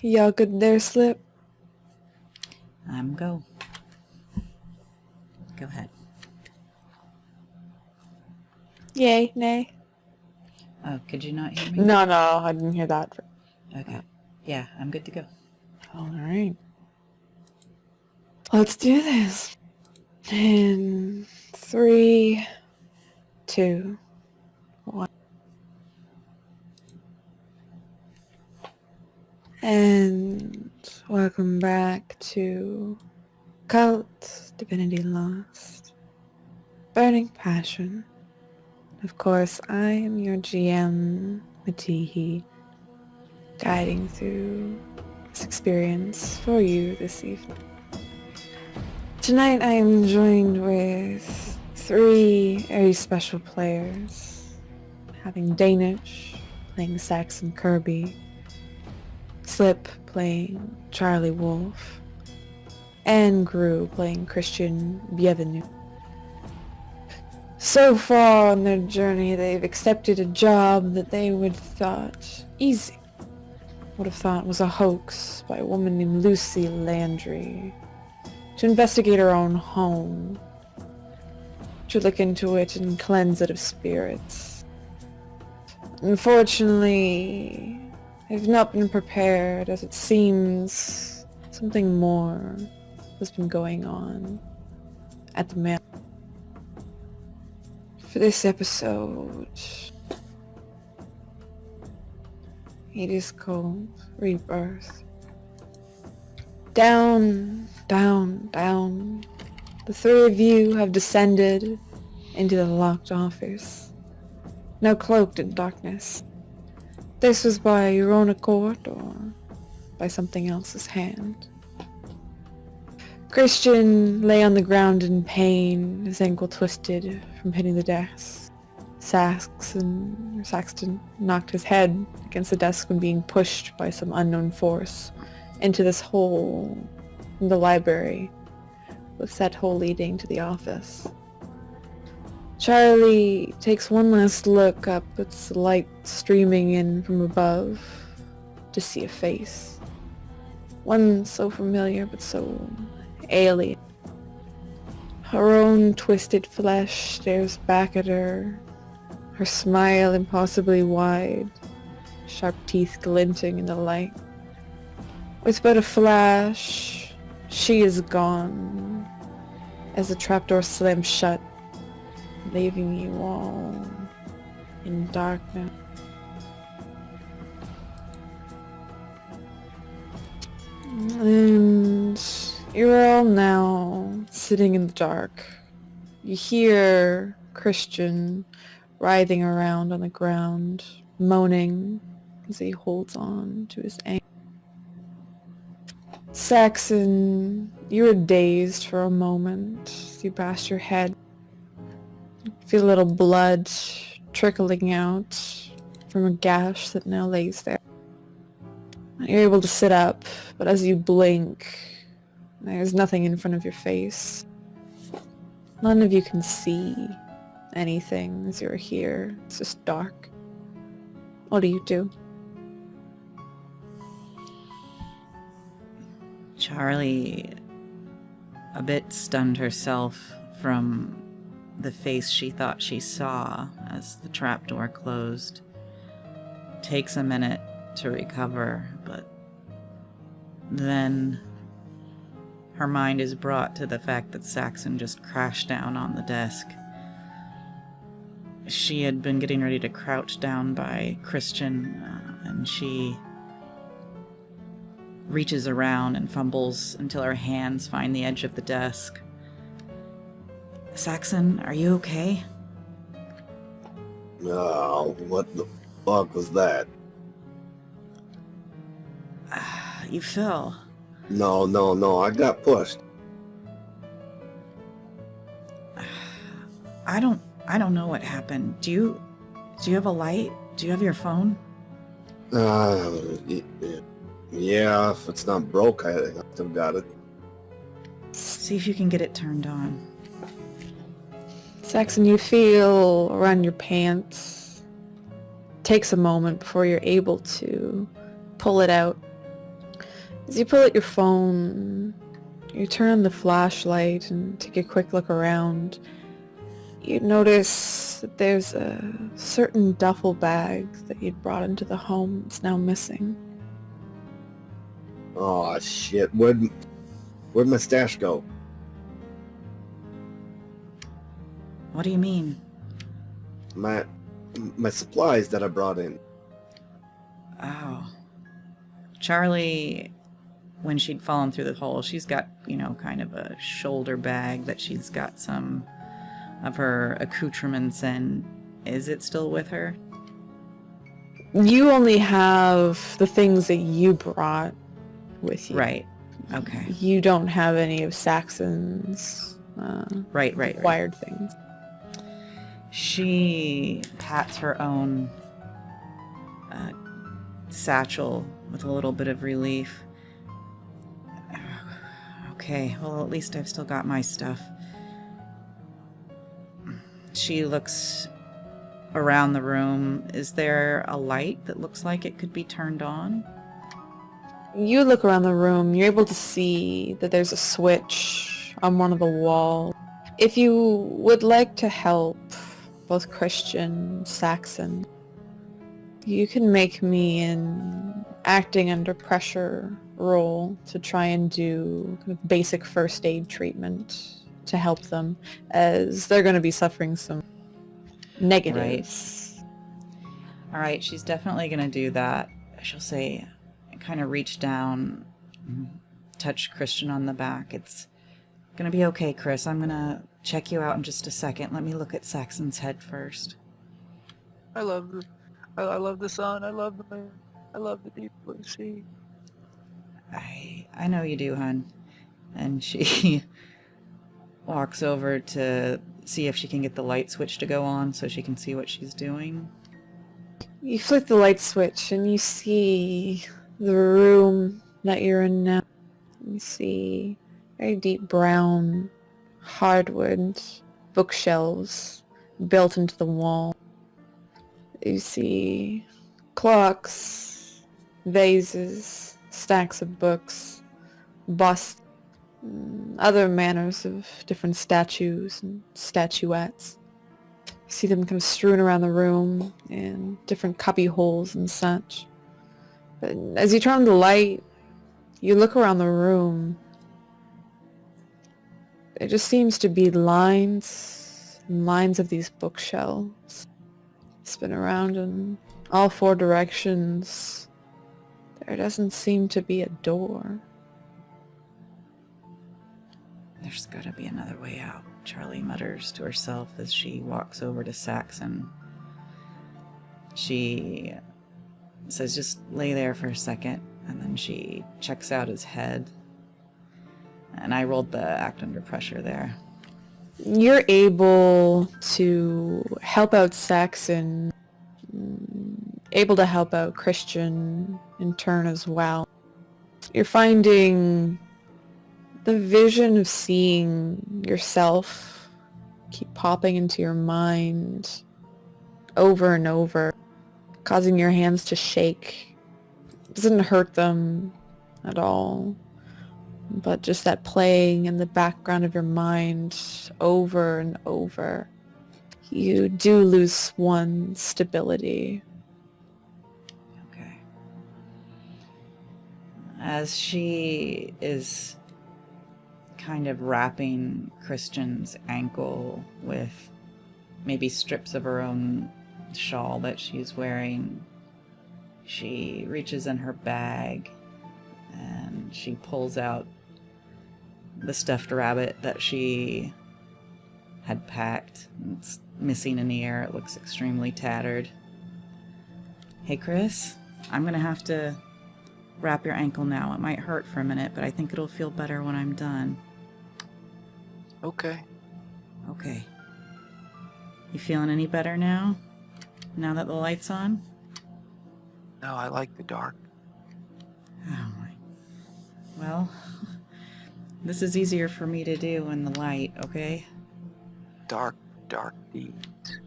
Y'all good there, Slip? I'm go. Go ahead. Yay, nay? Oh, could you not hear me? No, I didn't hear that. Okay. Yeah, I'm good to go. Alright. Let's do this. In 3, 2, 1. And welcome back to Kult, Divinity Lost, Burning Passion. Of course, I am your GM, Matihi, guiding through this experience for you this evening. Tonight I am joined with 3 very special players, having Danish playing Saxon Kirby, Slip playing Charlie Wolf, and Gru playing Christian Bienvenu. So far on their journey, they've accepted a job that they would have thought easy. Would have thought was a hoax by a woman named Lucy Landry to investigate her own home, to look into it and cleanse it of spirits. Unfortunately, they've not been prepared, as it seems something more has been going on at the manor. For this episode, it is called Rebirth. Down, down, down. The 3 of you have descended into the locked office, now cloaked in darkness. This was by your own accord or by something else's hand. Christian lay on the ground in pain, his ankle twisted from hitting the desk. Saxon knocked his head against the desk when being pushed by some unknown force into this hole in the library, with that hole leading to the office. Charlie takes one last look up at the light streaming in from above to see a face. One so familiar but so alien. Her own twisted flesh stares back at her, her smile impossibly wide, sharp teeth glinting in the light. With but a flash, she is gone, as the trapdoor slams shut, leaving you all in darkness. And you're all now sitting in the dark. You hear Christian writhing around on the ground, moaning as he holds on to his ankle. Saxon, you were dazed for a moment as you passed your head. Feel a little blood trickling out from a gash that now lays there. You're able to sit up, but as you blink, there's nothing in front of your face. None of you can see anything as you're here. It's just dark. What do you do? Charlie, a bit stunned herself from the face she thought she saw as the trapdoor closed, takes a minute to recover, but then her mind is brought to the fact that Saxon just crashed down on the desk. She had been getting ready to crouch down by Christian, and she reaches around and fumbles until her hands find the edge of the desk. Saxon, are you okay? Oh, what the fuck was that? You fell. No, I got pushed. I don't know what happened. Do you have a light? Do you have your phone? Yeah, if it's not broke, I still got it. See if you can get it turned on. Saxon, you feel around your pants. Takes a moment before you're able to pull it out. As you pull out your phone, you turn on the flashlight and take a quick look around. You notice that there's a certain duffel bag that you'd brought into the home that's now missing. Oh shit! Where'd my stash go? What do you mean? My supplies that I brought in. Oh. Charlie, when she'd fallen through the hole, she's got, kind of a shoulder bag that she's got some of her accoutrements in. Is it still with her? You only have the things that you brought with you. Right. Okay. You don't have any of Saxon's Right. acquired things. She pats her own satchel with a little bit of relief. Okay, well, at least I've still got my stuff. She looks around the room. Is there a light that looks like it could be turned on? You look around the room, you're able to see that there's a switch on one of the walls. If you would like to help both Christian, Saxon, you can make me an acting under pressure role to try and do kind of basic first aid treatment to help them, as they're going to be suffering some negatives. All right, she's definitely going to do that. She'll say, kind of reach down, touch Christian on the back. It's going to be okay, Chris. I'm going to check you out in just a second. Let me look at Saxon's head first. I love the sun. I love the moon. I love the deep blue sea. I know you do, hon. And she walks over to see if she can get the light switch to go on so she can see what she's doing. You flick the light switch and you see the room that you're in now. You see very deep brown hardwood bookshelves built into the wall. You see clocks, vases, stacks of books, busts, other manners of different statues and statuettes. You see them kind of strewn around the room in different cubby holes and such. But as you turn on the light, you look around the room. There just seems to be lines and lines of these bookshelves. Spin around in all four directions. There doesn't seem to be a door. There's gotta be another way out, Charlie mutters to herself as she walks over to Saxon. She says, just lay there for a second, and then she checks out his head. And I rolled the act under pressure there. You're able to help out Saxon, able to help out Christian in turn as well. You're finding the vision of seeing yourself keep popping into your mind over and over, causing your hands to shake. It doesn't hurt them at all, but just that playing in the background of your mind over and over. You do lose one stability. Okay. As she is kind of wrapping Christian's ankle with maybe strips of her own shawl that she's wearing, she reaches in her bag and she pulls out the stuffed rabbit that she had packed. It's missing an ear. It looks extremely tattered. Hey, Chris, I'm gonna have to wrap your ankle now. It might hurt for a minute, but I think it'll feel better when I'm done. Okay. Okay. You feeling any better now? Now that the light's on? No, I like the dark. Oh my. Well, this is easier for me to do in the light, okay? Dark deeds.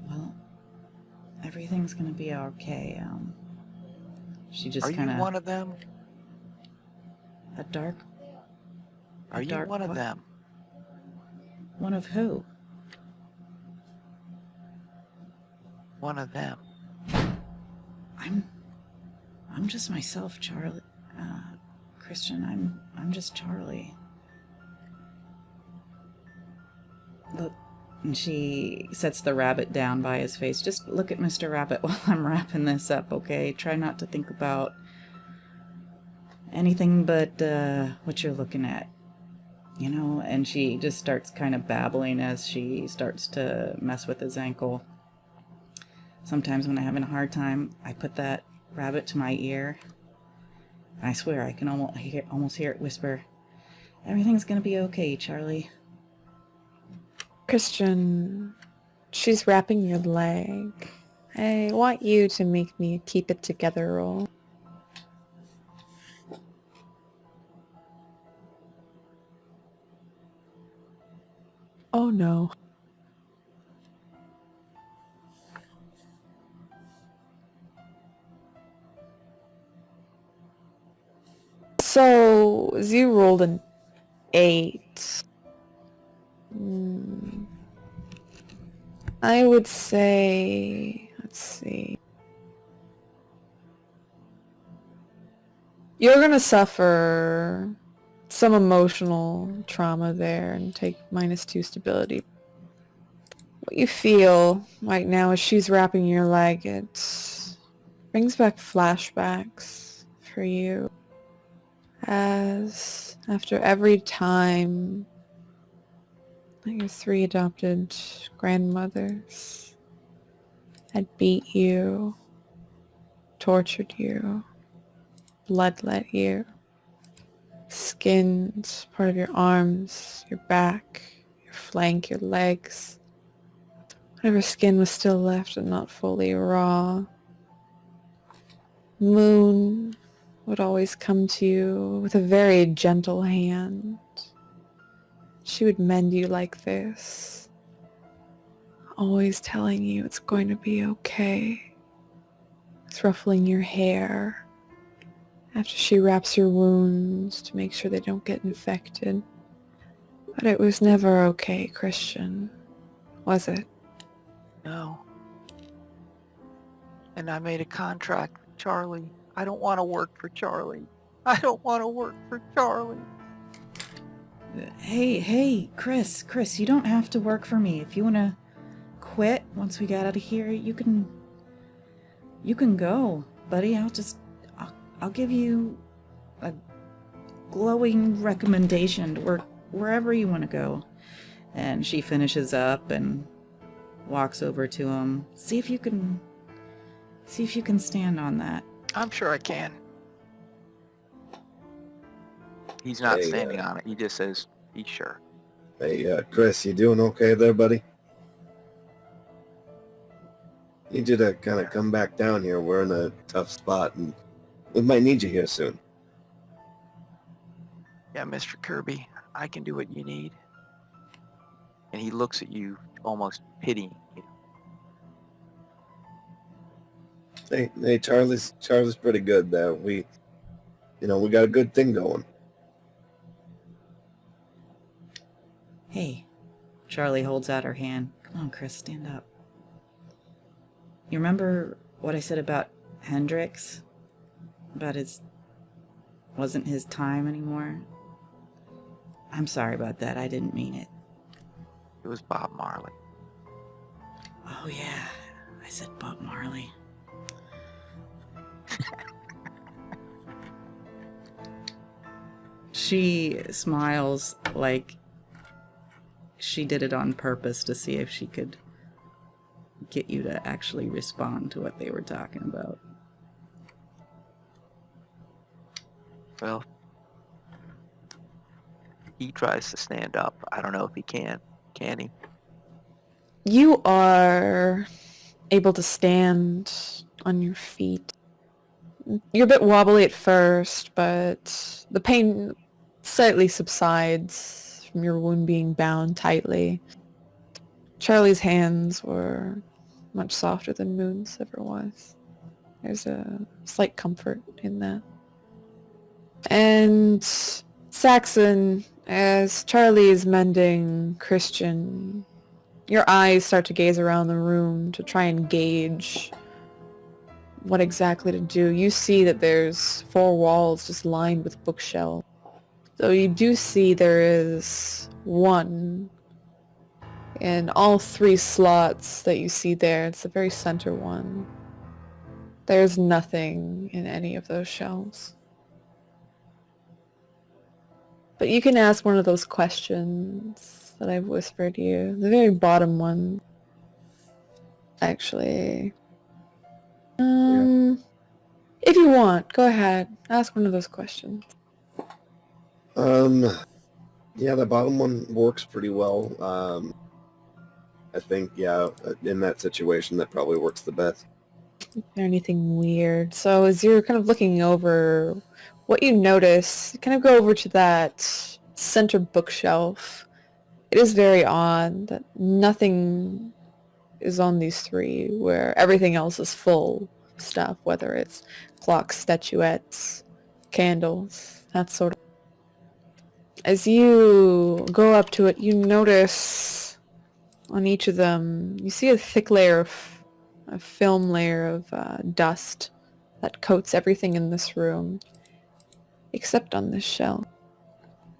Well, everything's gonna be okay. She just Are you kind of... one of them? A dark... Are you dark one of what? them? One of who? One of them. I'm just myself, Charlie. Christian, I'm just Charlie. Look, and she sets the rabbit down by his face. Just look at Mr. Rabbit while I'm wrapping this up, okay? Try not to think about anything but what you're looking at. You know, and she just starts kind of babbling as she starts to mess with his ankle. Sometimes when I'm having a hard time, I put that rabbit to my ear. I swear I can almost hear it whisper, "Everything's gonna be okay, Charlie." Christian, she's wrapping your leg. I want you to make me a keep it together roll. Oh no. So, as you rolled an 8, I would say, let's see. You're gonna suffer some emotional trauma there and take -2 stability. What you feel right now as she's wrapping your leg, it brings back flashbacks for you. As after every time that your 3 adopted grandmothers had beat you, tortured you, bloodlet you, skinned part of your arms, your back, your flank, your legs, whatever skin was still left and not fully raw. Moon would always come to you with a very gentle hand. She would mend you like this, always telling you it's going to be okay. It's ruffling your hair after she wraps your wounds to make sure they don't get infected. But it was never okay, Christian, was it? No. And I made a contract with Charlie. I don't want to work for Charlie. I don't want to work for Charlie. Hey, Chris, you don't have to work for me. If you want to quit once we get out of here, you can go, buddy. I'll give you a glowing recommendation to work wherever you want to go. And she finishes up and walks over to him. See if you can stand on that. I'm sure I can. He's not Hey, standing on it. He just says, he's sure. Hey, Chris, you doing okay there, buddy? Need you to kind of come back down here. We're in a tough spot, and we might need you here soon. Yeah, Mr. Kirby, I can do what you need. And he looks at you almost pitying you. Hey, Charlie's pretty good there. We got a good thing going. Hey, Charlie holds out her hand. Come on, Chris, stand up. You remember what I said about Hendrix? About wasn't his time anymore? I'm sorry about that. I didn't mean it. It was Bob Marley. Oh, yeah. I said Bob Marley. She smiles like she did it on purpose to see if she could get you to actually respond to what they were talking about. Well, he tries to stand up. I don't know if he can. Can he? You are able to stand on your feet. You're a bit wobbly at first, but the pain slightly subsides from your wound being bound tightly. Charlie's hands were much softer than Moon's ever was. There's a slight comfort in that. And Saxon, as Charlie is mending Christian, your eyes start to gaze around the room to try and gauge what exactly to do. You see that there's 4 walls just lined with bookshelves. So you do see there is one in all 3 slots that you see there. It's the very center one. There's nothing in any of those shelves. But you can ask one of those questions that I've whispered to you. The very bottom one. Actually. If you want, go ahead. Ask one of those questions. Yeah, the bottom one works pretty well. I think, yeah, in that situation, that probably works the best. Is there anything weird? So as you're kind of looking over, what you notice, you kind of go over to that center bookshelf. It is very odd that nothing is on these 3, where everything else is full stuff, whether it's clocks, statuettes, candles, that sort of. As you go up to it, you notice on each of them, you see a thick layer of a film layer of dust that coats everything in this room, except on this shelf.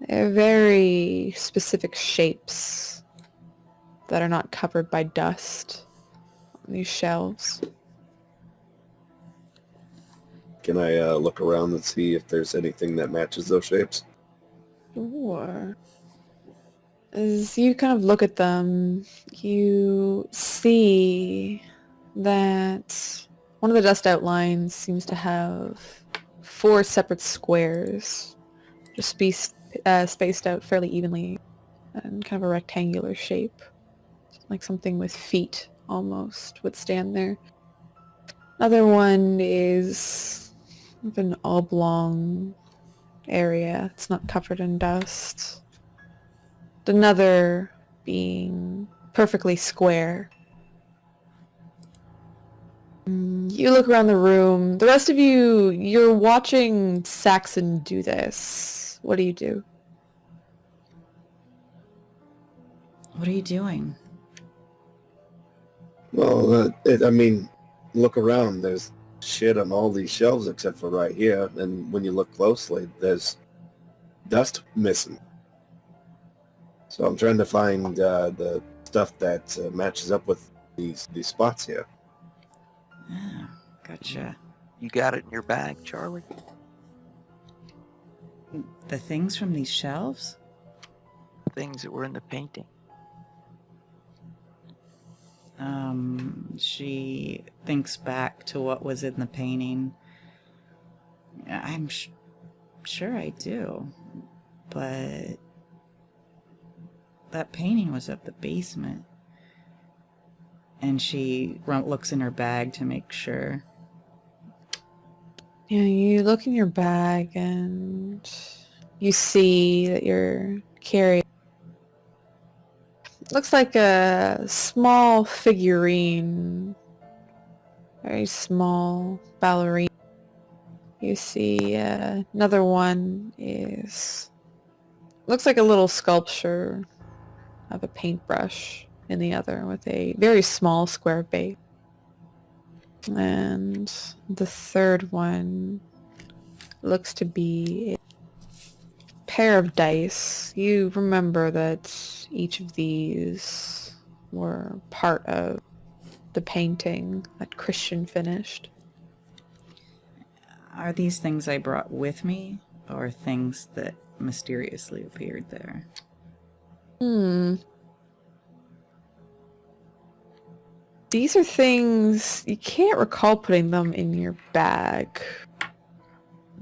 They're very specific shapes that are not covered by dust on these shelves. Can I look around and see if there's anything that matches those shapes? Sure. As you kind of look at them, you see that one of the dust outlines seems to have 4 separate squares, just spaced out fairly evenly, and kind of a rectangular shape, like something with feet almost would stand there. Another one is an oblong area. It's not covered in dust. Another being perfectly square. You look around the room. The rest of you, you're watching Saxon do this. What do you do? What are you doing? Well, I mean, look around. There's shit on all these shelves except for right here. And when you look closely, there's dust missing. So I'm trying to find the stuff that matches up with these spots here. Ah, gotcha. You got it in your bag, Charlie? The things from these shelves? Things that were in the painting. She thinks back to what was in the painting. I'm sure I do, but that painting was at the basement. And she looks in her bag to make sure. Yeah, you look in your bag and you see that you're carrying, looks like a small figurine, very small ballerina. You see another one looks like a little sculpture of a paintbrush in the other with a very small square base. And the third one looks to be a pair of dice. You remember that each of these were part of the painting that Christian finished. Are these things I brought with me, or things that mysteriously appeared there? These are things, you can't recall putting them in your bag.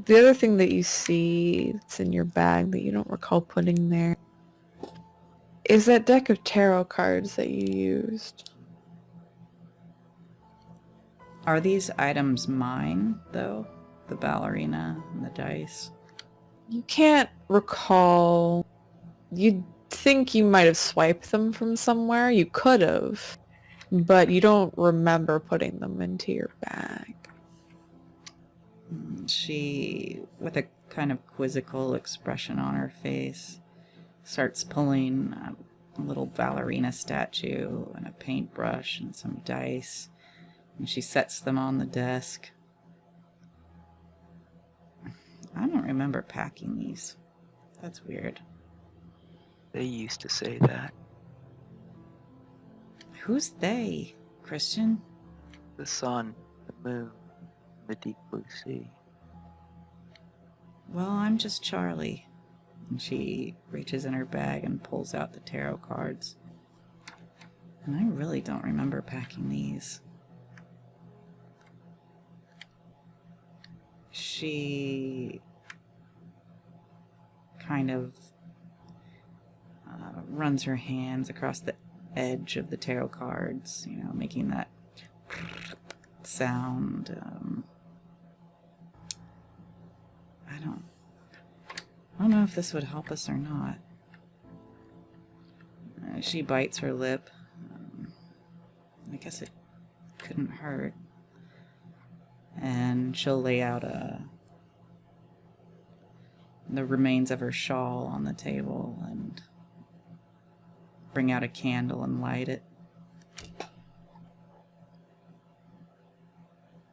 The other thing that you see that's in your bag that you don't recall putting there is that deck of tarot cards that you used. Are these items mine, though? The ballerina and the dice? You can't recall. You'd think you might have swiped them from somewhere. You could have, but you don't remember putting them into your bag. She, with a kind of quizzical expression on her face, starts pulling a little ballerina statue and a paintbrush and some dice, and she sets them on the desk. I don't remember packing these. That's weird. They used to say that. Who's they, Christian? The sun, the moon, the deep blue sea. Well, I'm just Charlie. And she reaches in her bag and pulls out the tarot cards. And I really don't remember packing these. She kind of runs her hands across the edge of the tarot cards, you know, making that sound. I don't know if this would help us or not. She bites her lip. I guess it couldn't hurt. And she'll lay out the remains of her shawl on the table and bring out a candle and light it.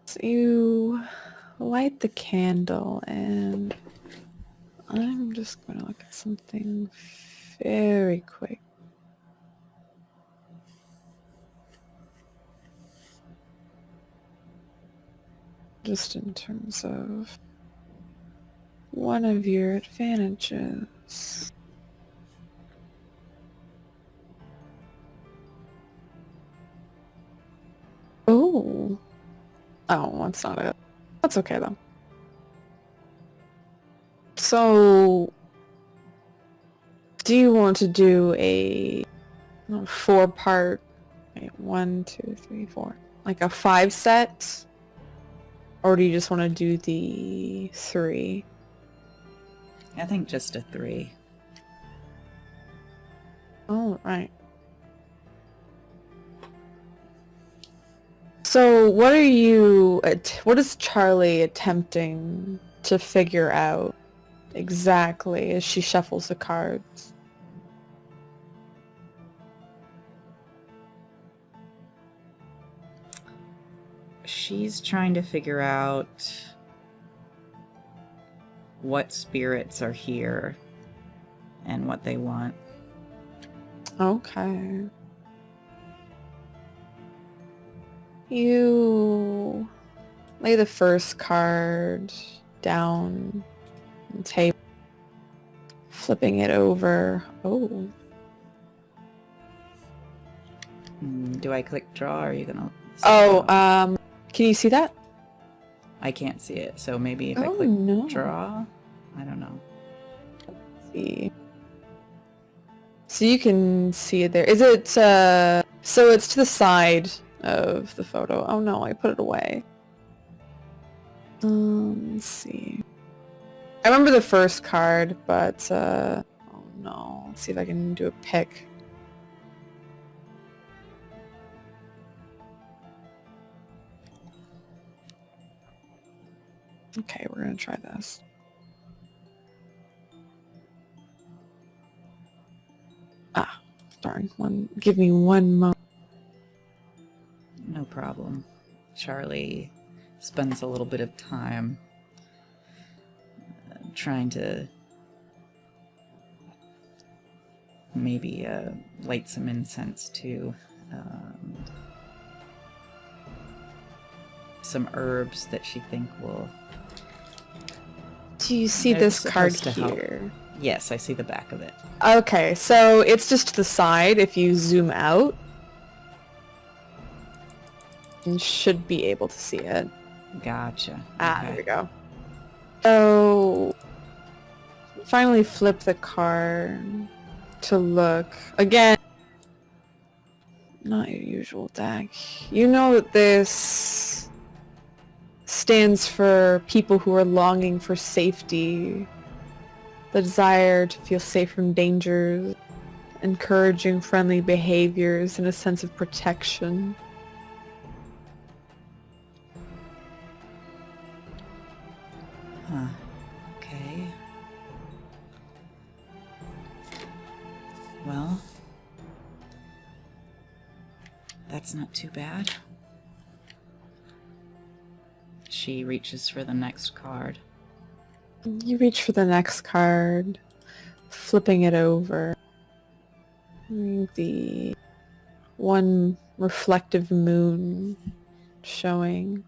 So you light the candle, and I'm just going to look at something very quick. Just in terms of one of your advantages. Oh. Oh, that's not it. That's okay though. So, do you want to do a 4-part, 1, 2, 3, 4, like a 5 set? Or do you just want to do the 3? I think just a 3. Oh, right. So what is Charlie attempting to figure out exactly as she shuffles the cards? She's trying to figure out what spirits are here and what they want. Okay. You lay the first card down on the table, flipping it over. Oh. Do I click draw, or are you gonna... Oh, can you see that? I can't see it, so maybe if I Oh, click no. draw? I don't know. Let's see. So you can see it there. Is it, so it's to the side of the photo. Oh no, I put it away. Let's see. I remember the first card, but, oh no. Let's see if I can do a pick. Okay, we're gonna try this. Ah, darn. Give me one moment. No problem. Charlie spends a little bit of time trying to maybe light some incense too. Some herbs that she think will... Do you see They're this card supposed to help. here? Yes, I see the back of it. Okay, so it's just to the side. If you zoom out, you should be able to see it. Gotcha. Ah, Okay. there we go. So, finally flip the card to look. Again, not your usual deck. You know that this stands for people who are longing for safety, the desire to feel safe from dangers, encouraging friendly behaviors, and a sense of protection. Huh. Okay. Well, that's not too bad. She reaches for the next card. You reach for the next card, flipping it over. The one reflective moon showing.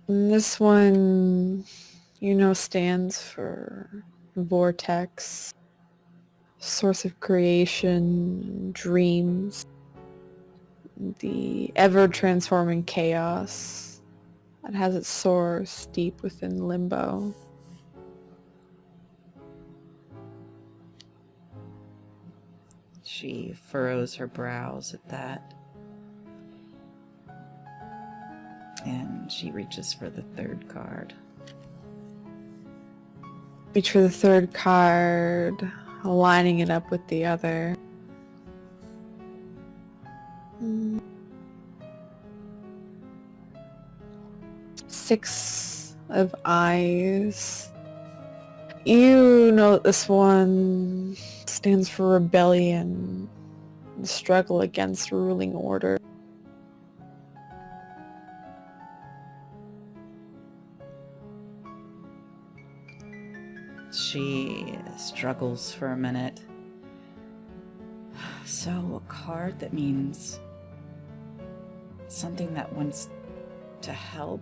And this one, stands for vortex, source of creation, dreams, the ever-transforming chaos that has its source deep within limbo. She furrows her brows at that. And she reaches for the third card. Reach for the third card, aligning it up with the other. Six of eyes. You know that this one stands for rebellion, the struggle against ruling order. She struggles for a minute. So, a card that means something that wants to help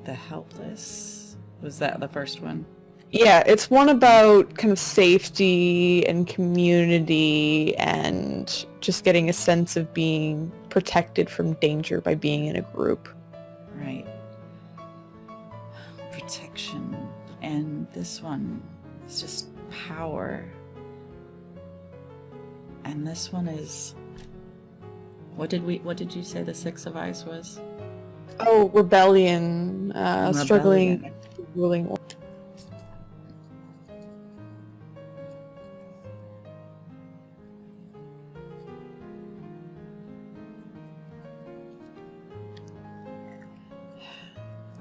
the helpless. Was that the first one? Yeah, it's one about kind of safety and community and just getting a sense of being protected from danger by being in a group. Right. Protection. And this one is just power. And this one is... What did you say the Six of Ice was? Oh, rebellion, struggling Rebellion. with ruling order.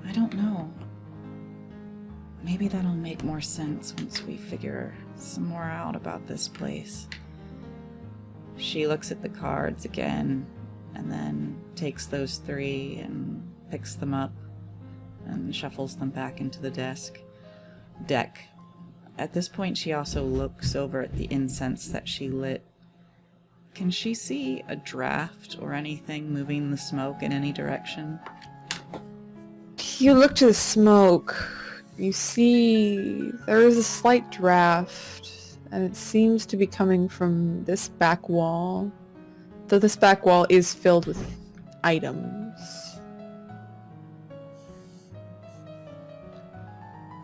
I don't know. Maybe that'll make more sense once we figure some more out about this place. She looks at the cards again, and then takes those three and picks them up and shuffles them back into the deck. At this point, she also looks over at the incense that she lit. Can she see a draft or anything moving the smoke in any direction? You look to the smoke. You see there is a slight draft, and it seems to be coming from this back wall. Though this back wall is filled with items.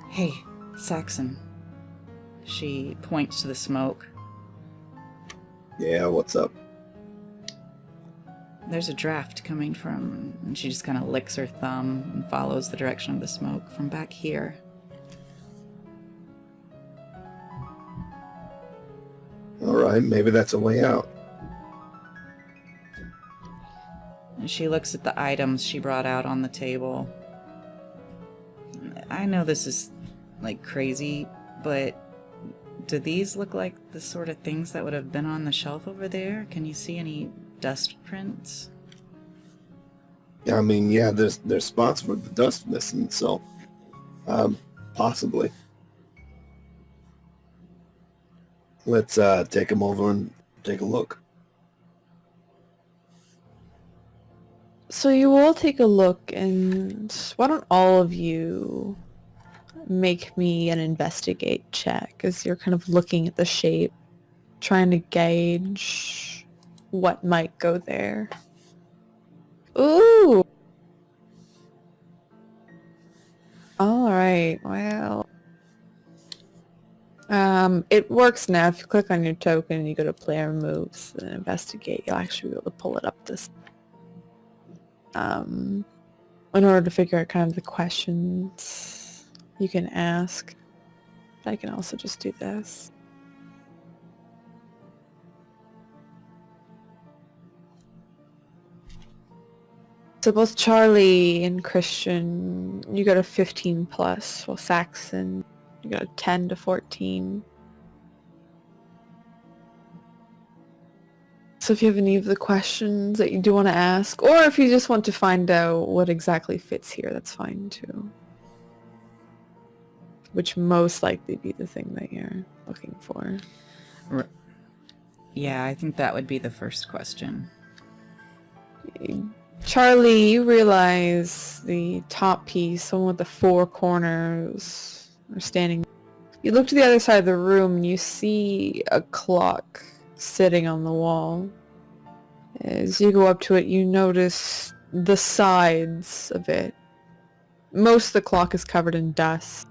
Hey, Saxon. She points to the smoke. Yeah, what's up? There's a draft coming from, and she just kind of licks her thumb and follows the direction of the smoke from back here. Alright, maybe that's a way out. And she looks at the items she brought out on the table. I know this is, like, crazy, but do these look like the sort of things that would have been on the shelf over there? Can you see any dust prints? Yeah, I mean, yeah, there's spots where the dust missing, so possibly. Let's take them over and take a look. So you all take a look, and why don't all of you make me an investigate check as you're kind of looking at the shape, trying to gauge what might go there. Ooh! Alright, well... it works now. If you click on your token and you go to player moves and investigate, you'll actually be able to pull it up this... in order to figure out kind of the questions you can ask. I can also just do this. So both Charlie and Christian, you got a 15 plus, while Saxon, you got a 10 to 14. So if you have any of the questions that you do want to ask, or if you just want to find out what exactly fits here, that's fine too. Which most likely be the thing that you're looking for. Yeah, I think that would be the first question. Charlie, you realize the top piece, the one with the four corners, are standing. You look to the other side of the room and you see a clock sitting on the wall. As you go up to it, you notice the sides of it. Most of the clock is covered in dust.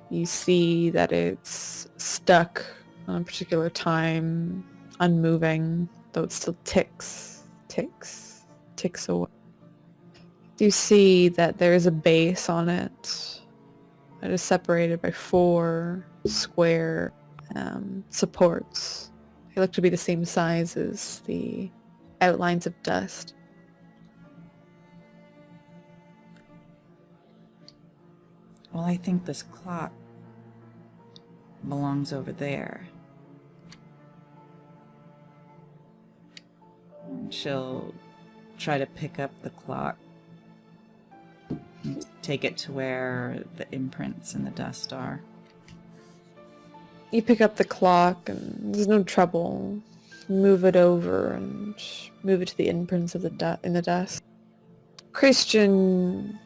You see that it's stuck on a particular time, unmoving, though it still ticks away. You see that there is a base on it that is separated by 4 square supports. They look to be the same size as the outlines of dust. Well, I think this clock belongs over there. And she'll try to pick up the clock and take it to where the imprints in the dust are. You pick up the clock and there's no trouble. Move it over and move it to the imprints of in the dust. Christian,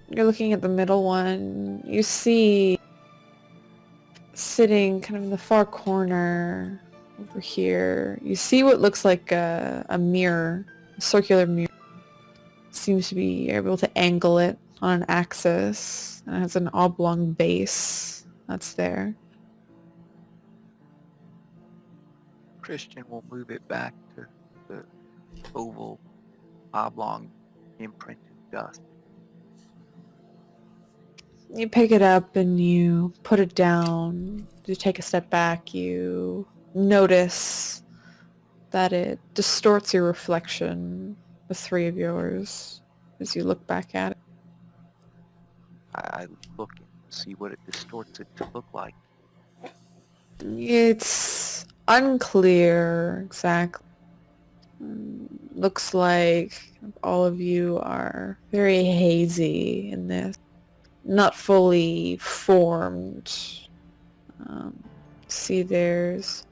you're looking at the middle one. You see sitting kind of in the far corner over here. You see what looks like a mirror, a circular mirror. Seems to be able to angle it on an axis. And it has an oblong base that's there. Christian will move it back to the oval, oblong imprint of dust. You pick it up and you put it down. You take a step back. You notice that it distorts your reflection, the 3 of yours, as you look back at it. I look and see what it distorts it to look like. It's unclear exactly. Looks like all of you are very hazy in this. Not fully formed. See, there's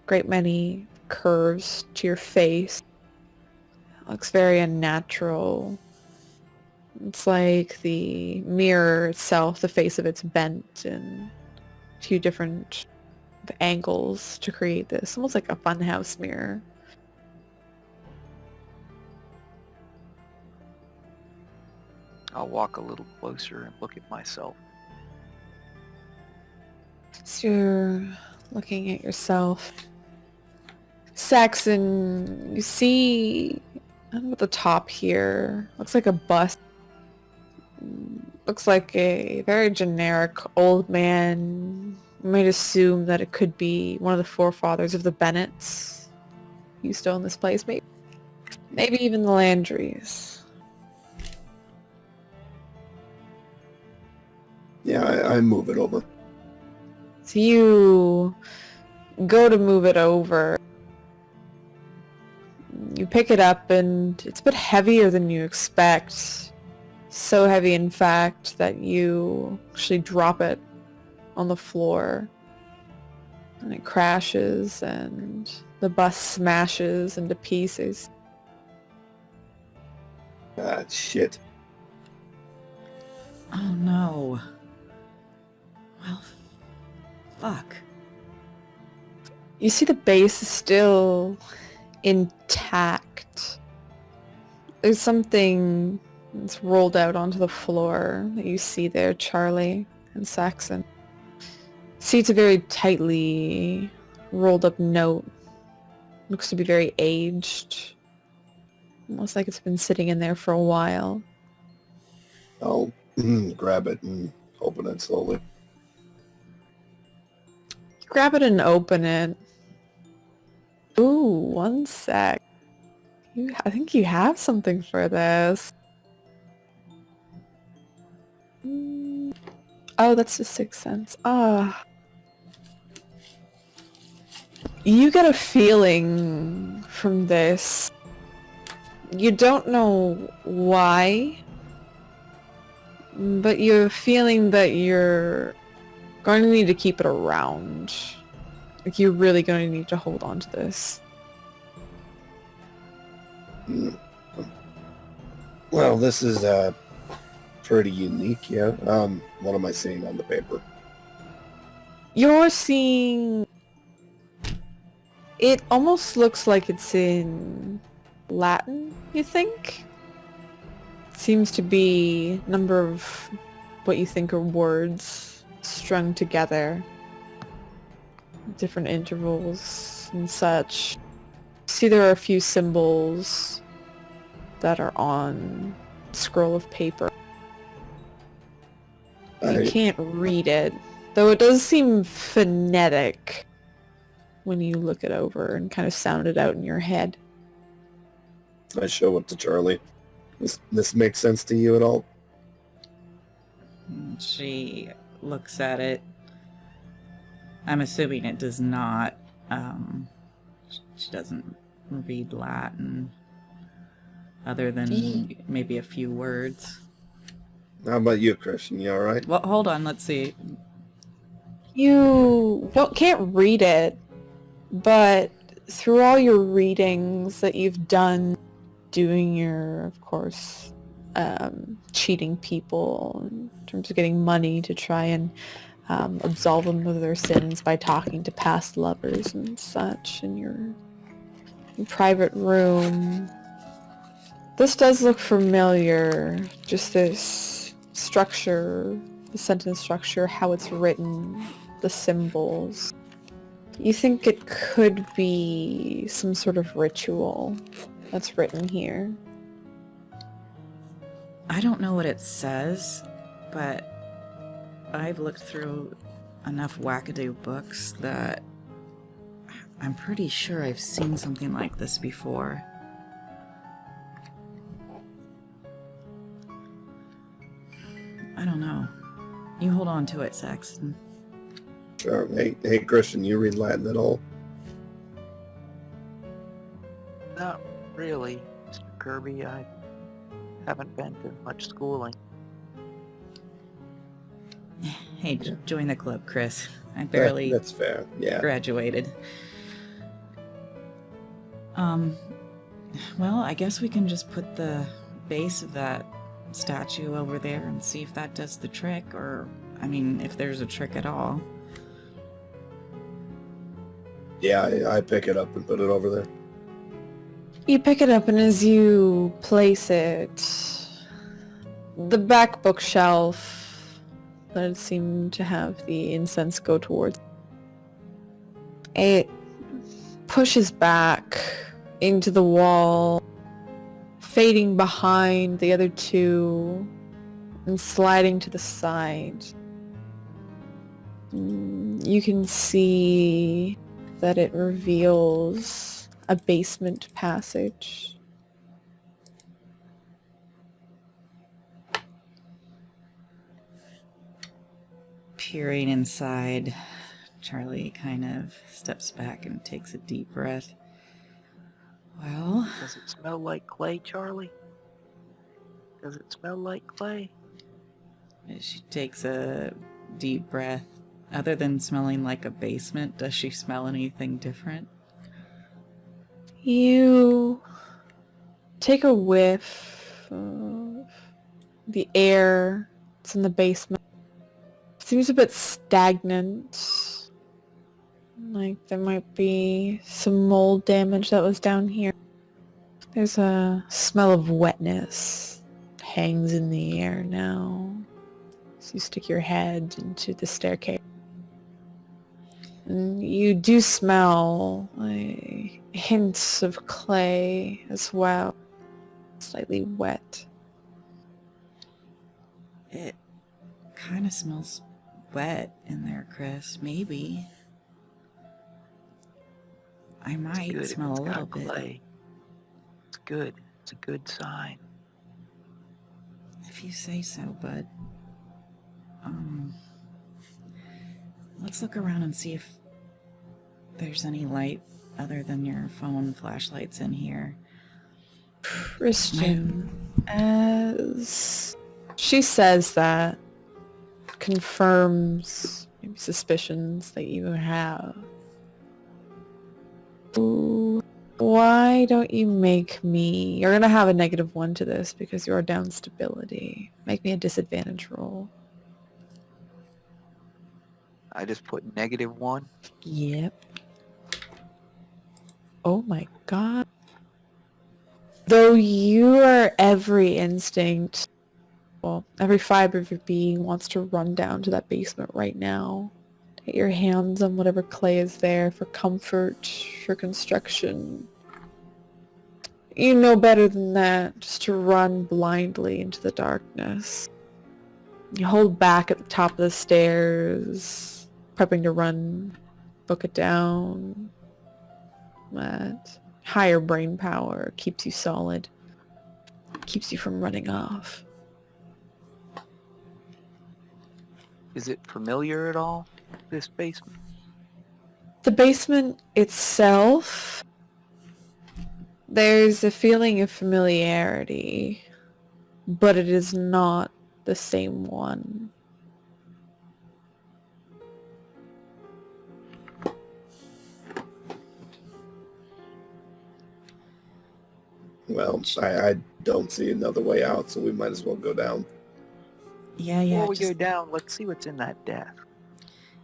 a great many curves to your face. It looks very unnatural. It's like the mirror itself, the face of it's bent in 2 different angles to create this, almost like a funhouse mirror. I'll walk a little closer and look at myself. So you're looking at yourself. Saxon, you see, I don't know, at the top here, looks like a bust. Looks like a very generic old man. You might assume that it could be one of the forefathers of the Bennets who used to own this place. Maybe even the Landrys. Yeah, I move it over. So you go to move it over. You pick it up and it's a bit heavier than you expect. So heavy, in fact, that you actually drop it on the floor. And it crashes and the bus smashes into pieces. Ah, shit. Oh no. Well, fuck. You see the base is still intact. There's something that's rolled out onto the floor that you see there, Charlie and Saxon. See, it's a very tightly rolled up note. Looks to be very aged. Almost like it's been sitting in there for a while. I'll grab it and open it slowly. Grab it and open it. Ooh, one sec. I think you have something for this. Oh, that's the Sixth Sense. Ah. You get a feeling from this. You don't know why, but you're feeling that you're going to need to keep it around. Like, you're really going to need to hold on to this. Well, this is pretty unique, yeah. What am I seeing on the paper? You're seeing... It almost looks like it's in Latin, you think? It seems to be a number of what you think are words strung together. Different intervals and such. See, there are a few symbols that are on a scroll of paper. You can't read it, though it does seem phonetic when you look it over and kind of sound it out in your head. I show it to Charlie. This makes sense to you at all? She looks at it. I'm assuming it does not. She doesn't read Latin, other than maybe a few words. How about you, Christian? You alright? Well, hold on, let's see. You can't read it, but through all your readings that you've done, doing your, of course, cheating people in terms of getting money to try and absolve them of their sins by talking to past lovers and such in your private room. This does look familiar, just this structure, the sentence structure, how it's written, the symbols. You think it could be some sort of ritual that's written here? I don't know what it says, but I've looked through enough wackadoo books that I'm pretty sure I've seen something like this before. I don't know. You hold on to it, Saxon. Sure. Hey, Christian, you read Latin at all? Not really, Mr. Kirby. I haven't been to much schooling. Hey, join the club, Chris. I barely That's fair, yeah. graduated. Well, I guess we can just put the base of that statue over there and see if that does the trick, or, I mean, if there's a trick at all. Yeah, I pick it up and put it over there. You pick it up, and as you place it, the back bookshelf that it seemed to have the incense go towards, it pushes back into the wall, fading behind the other two and sliding to the side. You can see that it reveals a basement passage. Peering inside, Charlie kind of steps back and takes a deep breath. Well, Does it smell like clay, Charlie? Does it smell like clay? she takes a deep breath. Other than smelling like a basement, does she smell anything different? You take a whiff of the air that's in the basement. Seems a bit stagnant. Like there might be some mold damage that was down here. There's a smell of wetness. Hangs in the air now. So you stick your head into the staircase. And you do smell hints of clay as well. Slightly wet. It kind of smells wet in there, Chris. Maybe. I might Good if smell it's a little got bit. clay. It's good. It's a good sign. If you say so, bud. Let's look around and see if there's any light other than your phone flashlights in here. Christian, as she says that, confirms maybe suspicions that you have. Ooh, why don't you make me... You're gonna have a -1 to this because you're down stability. Make me a disadvantage roll. I just put -1. Yep. Oh my god. Though you are every instinct, well, every fiber of your being wants to run down to that basement right now. Get your hands on whatever clay is there for comfort, for construction. You know better than that, just to run blindly into the darkness. You hold back at the top of the stairs, prepping to run, book it down. That higher brain power keeps you solid, keeps you from running off. Is it familiar at all, this basement? The basement itself, there's a feeling of familiarity, but it is not the same one. Well, I don't see another way out, so we might as well go down. Yeah, Before we just, go down, let's see what's in that desk.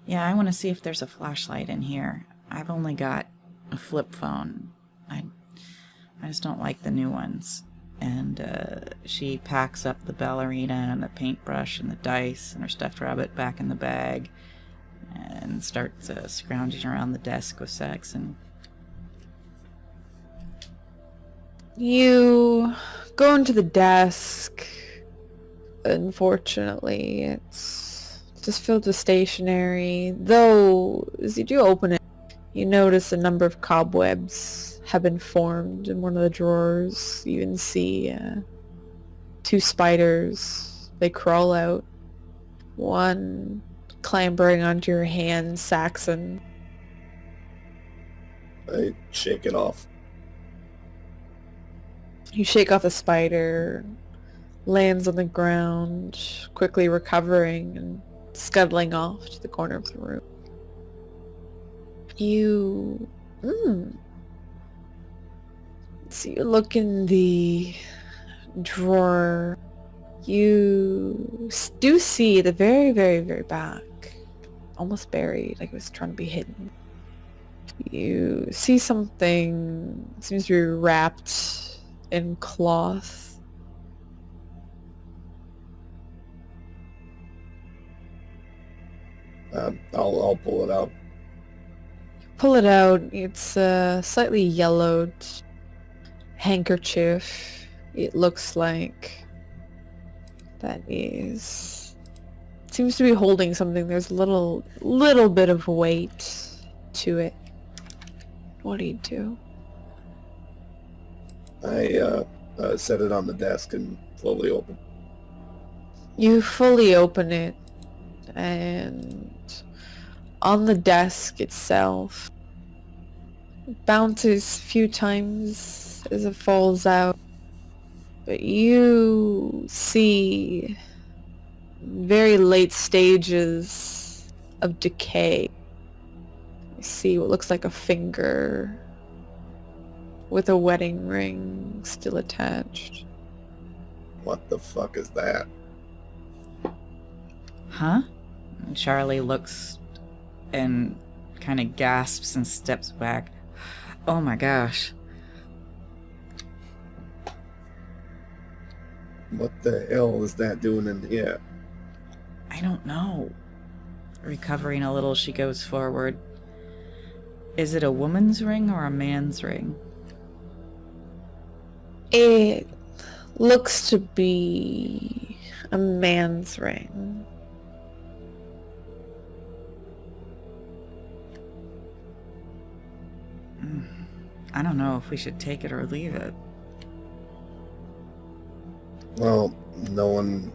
yeah, I want to see if there's a flashlight in here. I've only got a flip phone. I just don't like the new ones. And she packs up the ballerina and the paintbrush and the dice and her stuffed rabbit back in the bag and starts scrounging around the desk with Saxon. You go into the desk. Unfortunately, it's just filled with stationery. Though, as you do open it, you notice a number of cobwebs have been formed in one of the drawers. You even see 2 spiders. They crawl out. One clambering onto your hand, Saxon. I shake it off. You shake off the spider, lands on the ground, quickly recovering and scuttling off to the corner of the room. You... So you look in the drawer. You do see the very, very, very back, almost buried, like it was trying to be hidden. You see something, seems to be wrapped in cloth. I'll pull it out. Pull it out. It's a slightly yellowed handkerchief. It looks like that is... seems to be holding something. There's a little bit of weight to it. What do you do? I set it on the desk and slowly open. You fully open it, and on the desk itself, it bounces a few times as it falls out, but you see very late stages of decay. You see what looks like a finger with a wedding ring still attached. What the fuck is that? Huh? And Charlie looks and kind of gasps and steps back. Oh my gosh. What the hell is that doing in here? I don't know. Recovering a little, she goes forward. Is it a woman's ring or a man's ring? It looks to be a man's ring. I don't know if we should take it or leave it. Well, knowing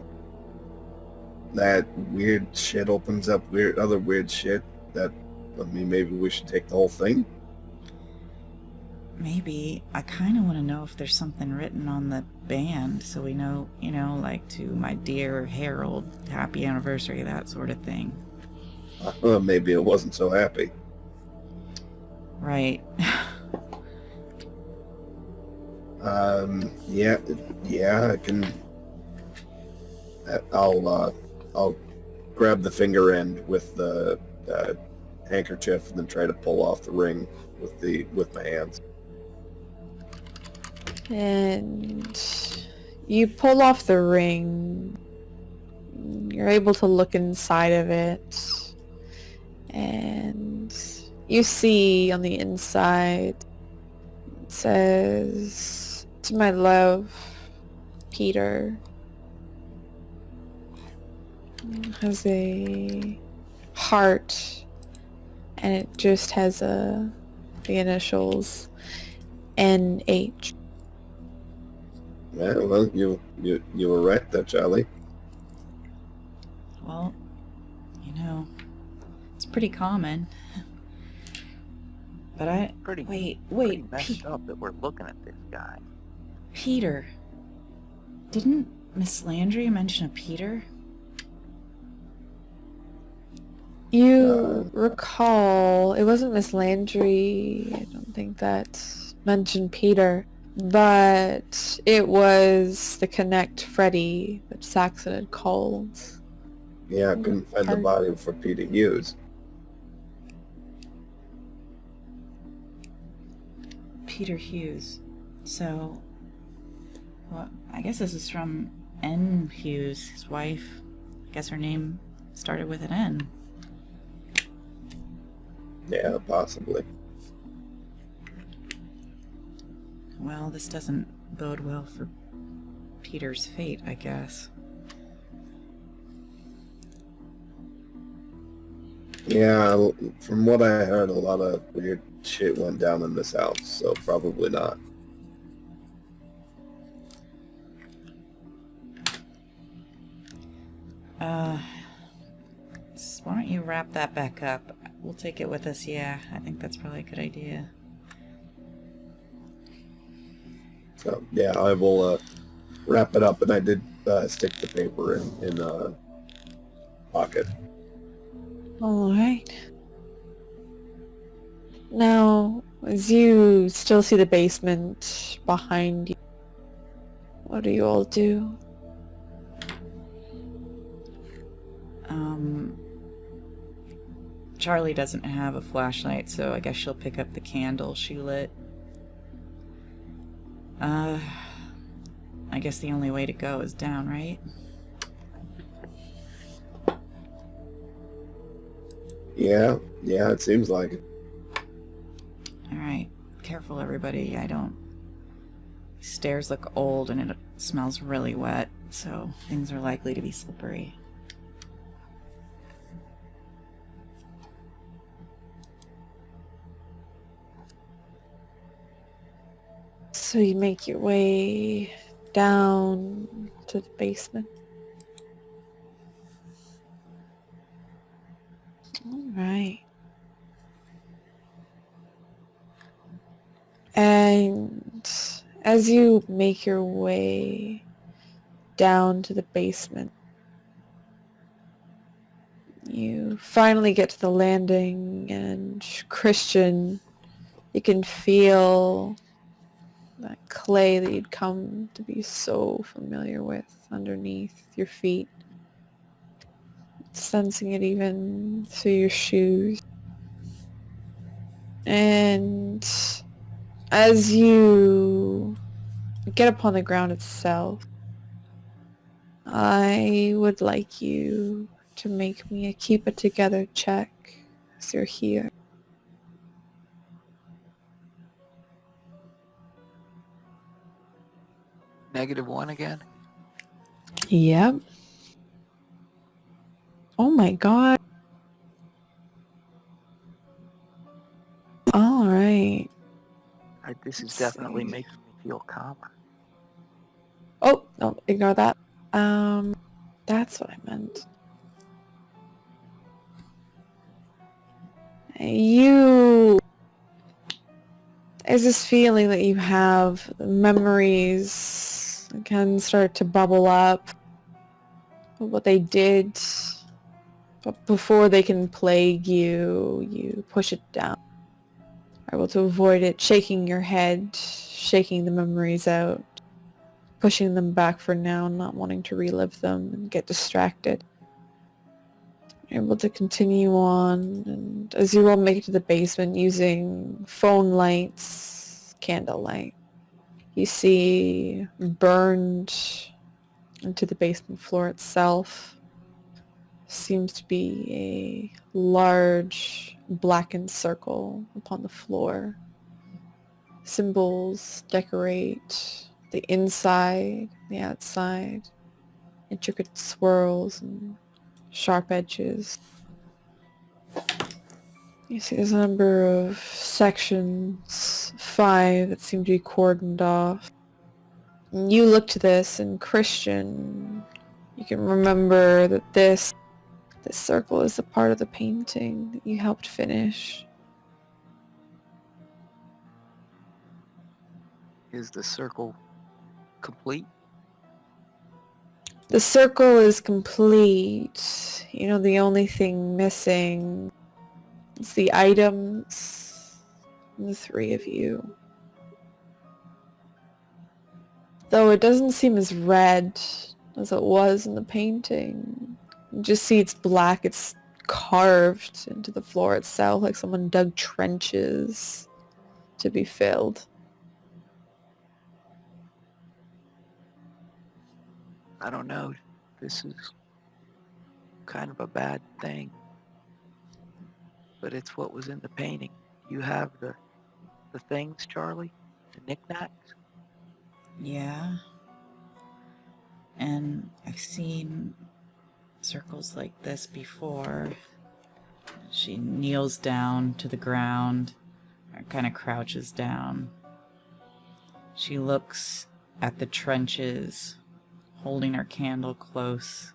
that weird shit opens up other weird shit, that, I mean, maybe we should take the whole thing? Maybe. I kind of want to know if there's something written on the band so we know, like to my dear Harold, happy anniversary, that sort of thing. Maybe it wasn't so happy. Right. Yeah, I can. I'll grab the finger end with the handkerchief and then try to pull off the ring with my hands. And you pull off the ring. You're able to look inside of it. And you see on the inside, it says, "To my love, Peter." It has a heart, and it just has the initials NH. Yeah, well, you were right there, Charlie. Well, it's pretty common. But Pretty wait, messed up that we're looking at this guy. Peter. Didn't Miss Landry mention a Peter? You recall, it wasn't Miss Landry, I don't think that mentioned Peter, but it was the Connect Freddy that Saxon had called. Yeah, I couldn't find the body for Peter Hughes. Peter Hughes. So, well, I guess this is from N. Hughes, his wife. I guess her name started with an N. Yeah, possibly. Well, this doesn't bode well for Peter's fate, I guess. Yeah, from what I heard, a lot of weird shit went down in this house, so probably not. Why don't you wrap that back up? We'll take it with us, yeah. I think that's probably a good idea. So, yeah, I will wrap it up, and I did stick the paper in a pocket. Alright. Now, as you still see the basement behind you, what do you all do? Charlie doesn't have a flashlight, so I guess she'll pick up the candle she lit. I guess the only way to go is down, right? Yeah, it seems like it. Alright, careful everybody, These stairs look old and it smells really wet, so things are likely to be slippery. So you make your way down to the basement. Alright. And as you make your way down to the basement, you finally get to the landing, and Christian, you can feel that clay that you'd come to be so familiar with underneath your feet, sensing it even through your shoes. And as you get upon the ground itself, I would like you to make me a keep it together check as you're here. -1 again? Yep. Oh my god. Alright. This is Let's definitely see. making me feel calmer. Oh, no, ignore that. That's what I meant. You... There's this feeling that you have, memories can start to bubble up of what they did, but before they can plague you, you push it down. Are able to avoid it, shaking your head, shaking the memories out, pushing them back for now, not wanting to relive them and get distracted. You're able to continue on, and as you all make it to the basement using phone lights, candlelight, you see burned into the basement floor itself seems to be a large blackened circle upon the floor. Symbols decorate the inside, the outside, intricate swirls and sharp edges. You see there's a number of sections, 5, that seem to be cordoned off. And you look to this, and Christian, you can remember that this circle is a part of the painting that you helped finish. Is the circle complete? The circle is complete. You know, the only thing missing is the items and the 3 of you. Though it doesn't seem as red as it was in the painting. You just see it's black. It's carved into the floor itself, like someone dug trenches to be filled. I don't know. This is kind of a bad thing. But it's what was in the painting. You have the things, Charlie? The knickknacks? Yeah. And I've seen circles like this before. She kneels down to the ground, or kind of crouches down. She looks at the trenches, holding her candle close.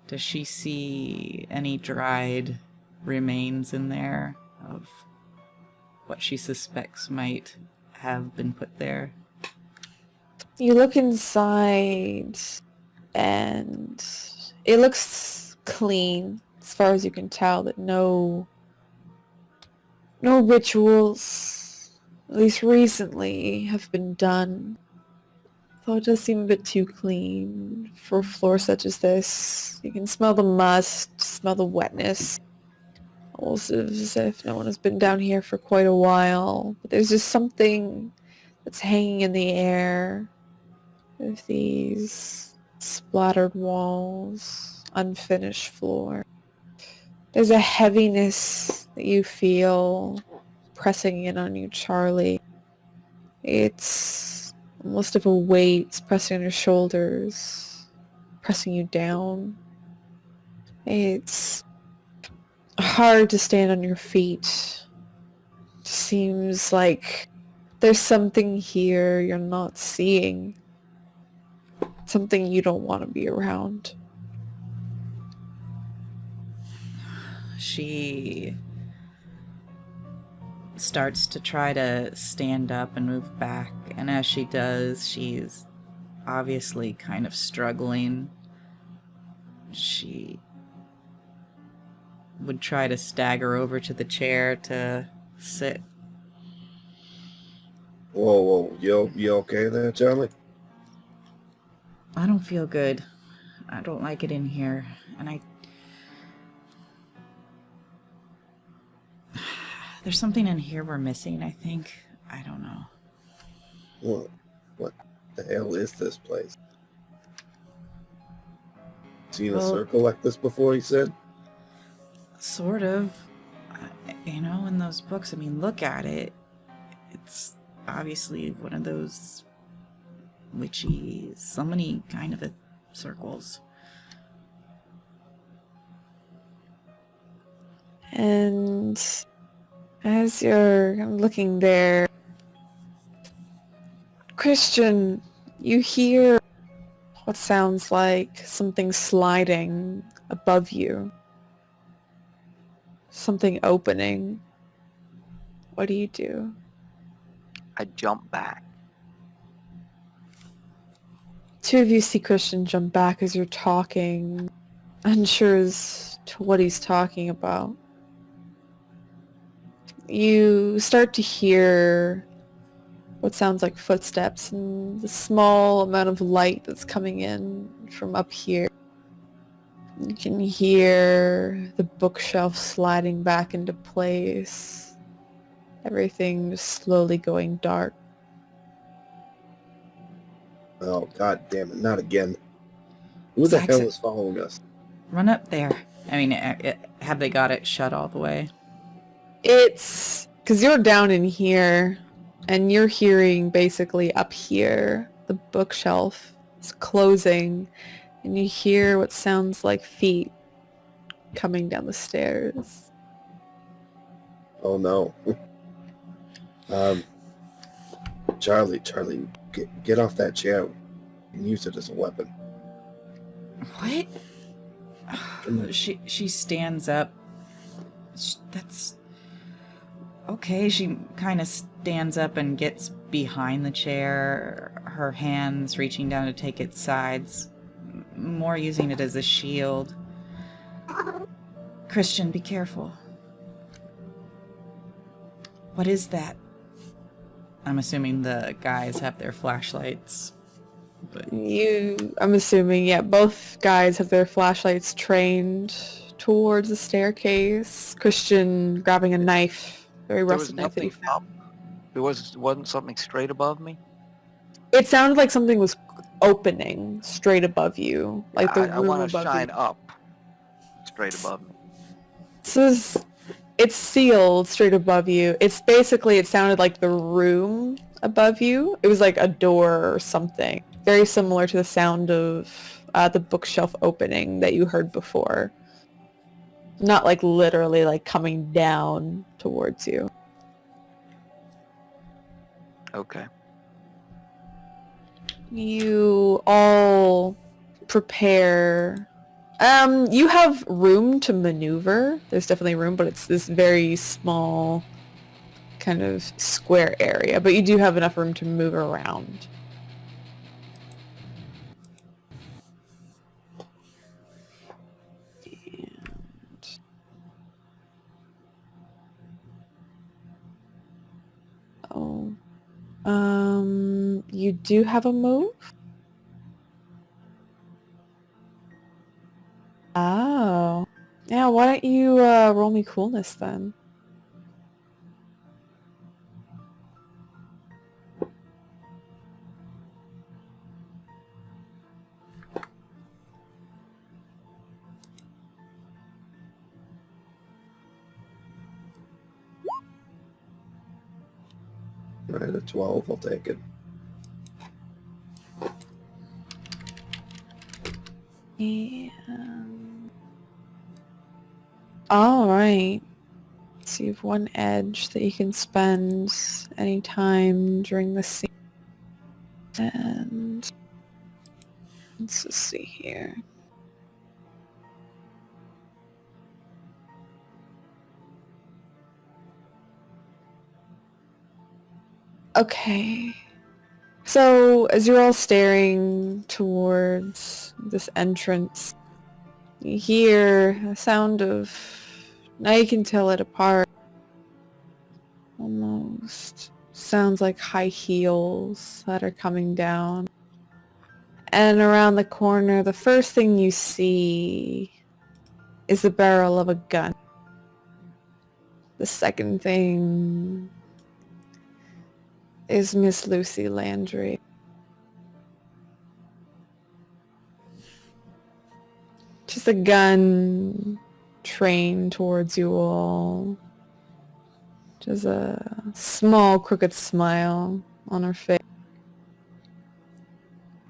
Does she see any dried remains in there of what she suspects might have been put there? You look inside, and it looks clean, as far as you can tell, that no rituals, at least recently, have been done. Though it does seem a bit too clean for a floor such as this. You can smell the must, smell the wetness. Almost as if no one has been down here for quite a while. But there's just something that's hanging in the air with these splattered walls, unfinished floor. There's a heaviness that you feel pressing in on you, Charlie. It's almost of a weight pressing on your shoulders, pressing you down. It's hard to stand on your feet. It seems like there's something here you're not seeing. Something you don't want to be around. She starts to try to stand up and move back, and as she does, she's obviously kind of struggling. She would try to stagger over to the chair to sit. Whoa, you okay there, Charlie? I don't feel good. I don't like it in here, and there's something in here we're missing, I think. I don't know. What the hell is this place? Seen a Well, circle like this before, he said? Sort of. In those books, I mean, look at it. It's obviously one of those witchy, summony kind of circles. And as you're looking there, Christian, you hear what sounds like something sliding above you. Something opening. What do you do? I jump back. Two of you see Christian jump back as you're talking, unsure as to what he's talking about. You start to hear what sounds like footsteps and the small amount of light that's coming in from up here. You can hear the bookshelf sliding back into place. Everything just slowly going dark. Oh, god damn it, not again. Who the Saxon. hell is following us? Run up there. I mean, have they got it shut all the way? It's because you're down in here and you're hearing basically up here the bookshelf is closing and you hear what sounds like feet coming down the stairs. Oh no. Charlie, get off that chair and use it as a weapon. What? She stands up. That's okay. She kind of stands up and gets behind the chair, her hands reaching down to take its sides, more using it as a shield. Christian, be careful. What is that? I'm assuming the guys have their flashlights. But I'm assuming, yeah, both guys have their flashlights trained towards the staircase. Christian grabbing a knife, very There was rusted knife that he nothing found. up. There wasn't something straight above me. It sounded like something was opening straight above you, like the I room want to above shine you. up, straight above me. So it's sealed straight above you. It's basically, it sounded like the room above you. It was like a door or something. Very similar to the sound of the bookshelf opening that you heard before. Not like literally like coming down towards you. Okay. You all prepare. You have room to maneuver. There's definitely room, but it's this very small kind of square area. But you do have enough room to move around. You do have a move? Oh. Yeah, why don't you roll me coolness then? Right, a 12, I'll take it. Alright. So you have one edge that you can spend anytime during the scene. And let's just see here. Okay. So as you're all staring towards this entrance, you hear a sound of, now you can tell it apart, almost sounds like high heels that are coming down. And around the corner, the first thing you see is the barrel of a gun. The second thing is Miss Lucy Landry. Just a gun trained towards you all. Just a small crooked smile on her face.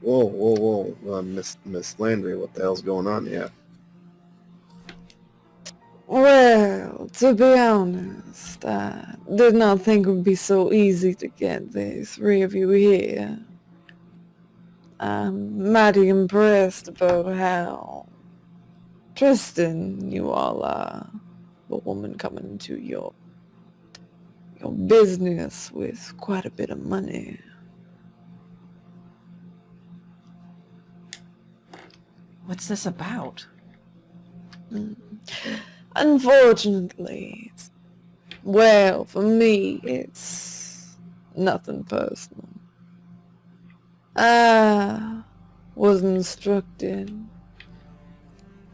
Whoa. Miss Landry, what the hell's going on here? Well, to be honest, I did not think it would be so easy to get the three of you here. I'm mighty impressed about how trusting you all are. A woman coming into your business with quite a bit of money. What's this about? Unfortunately, well, for me, it's nothing personal. I was instructed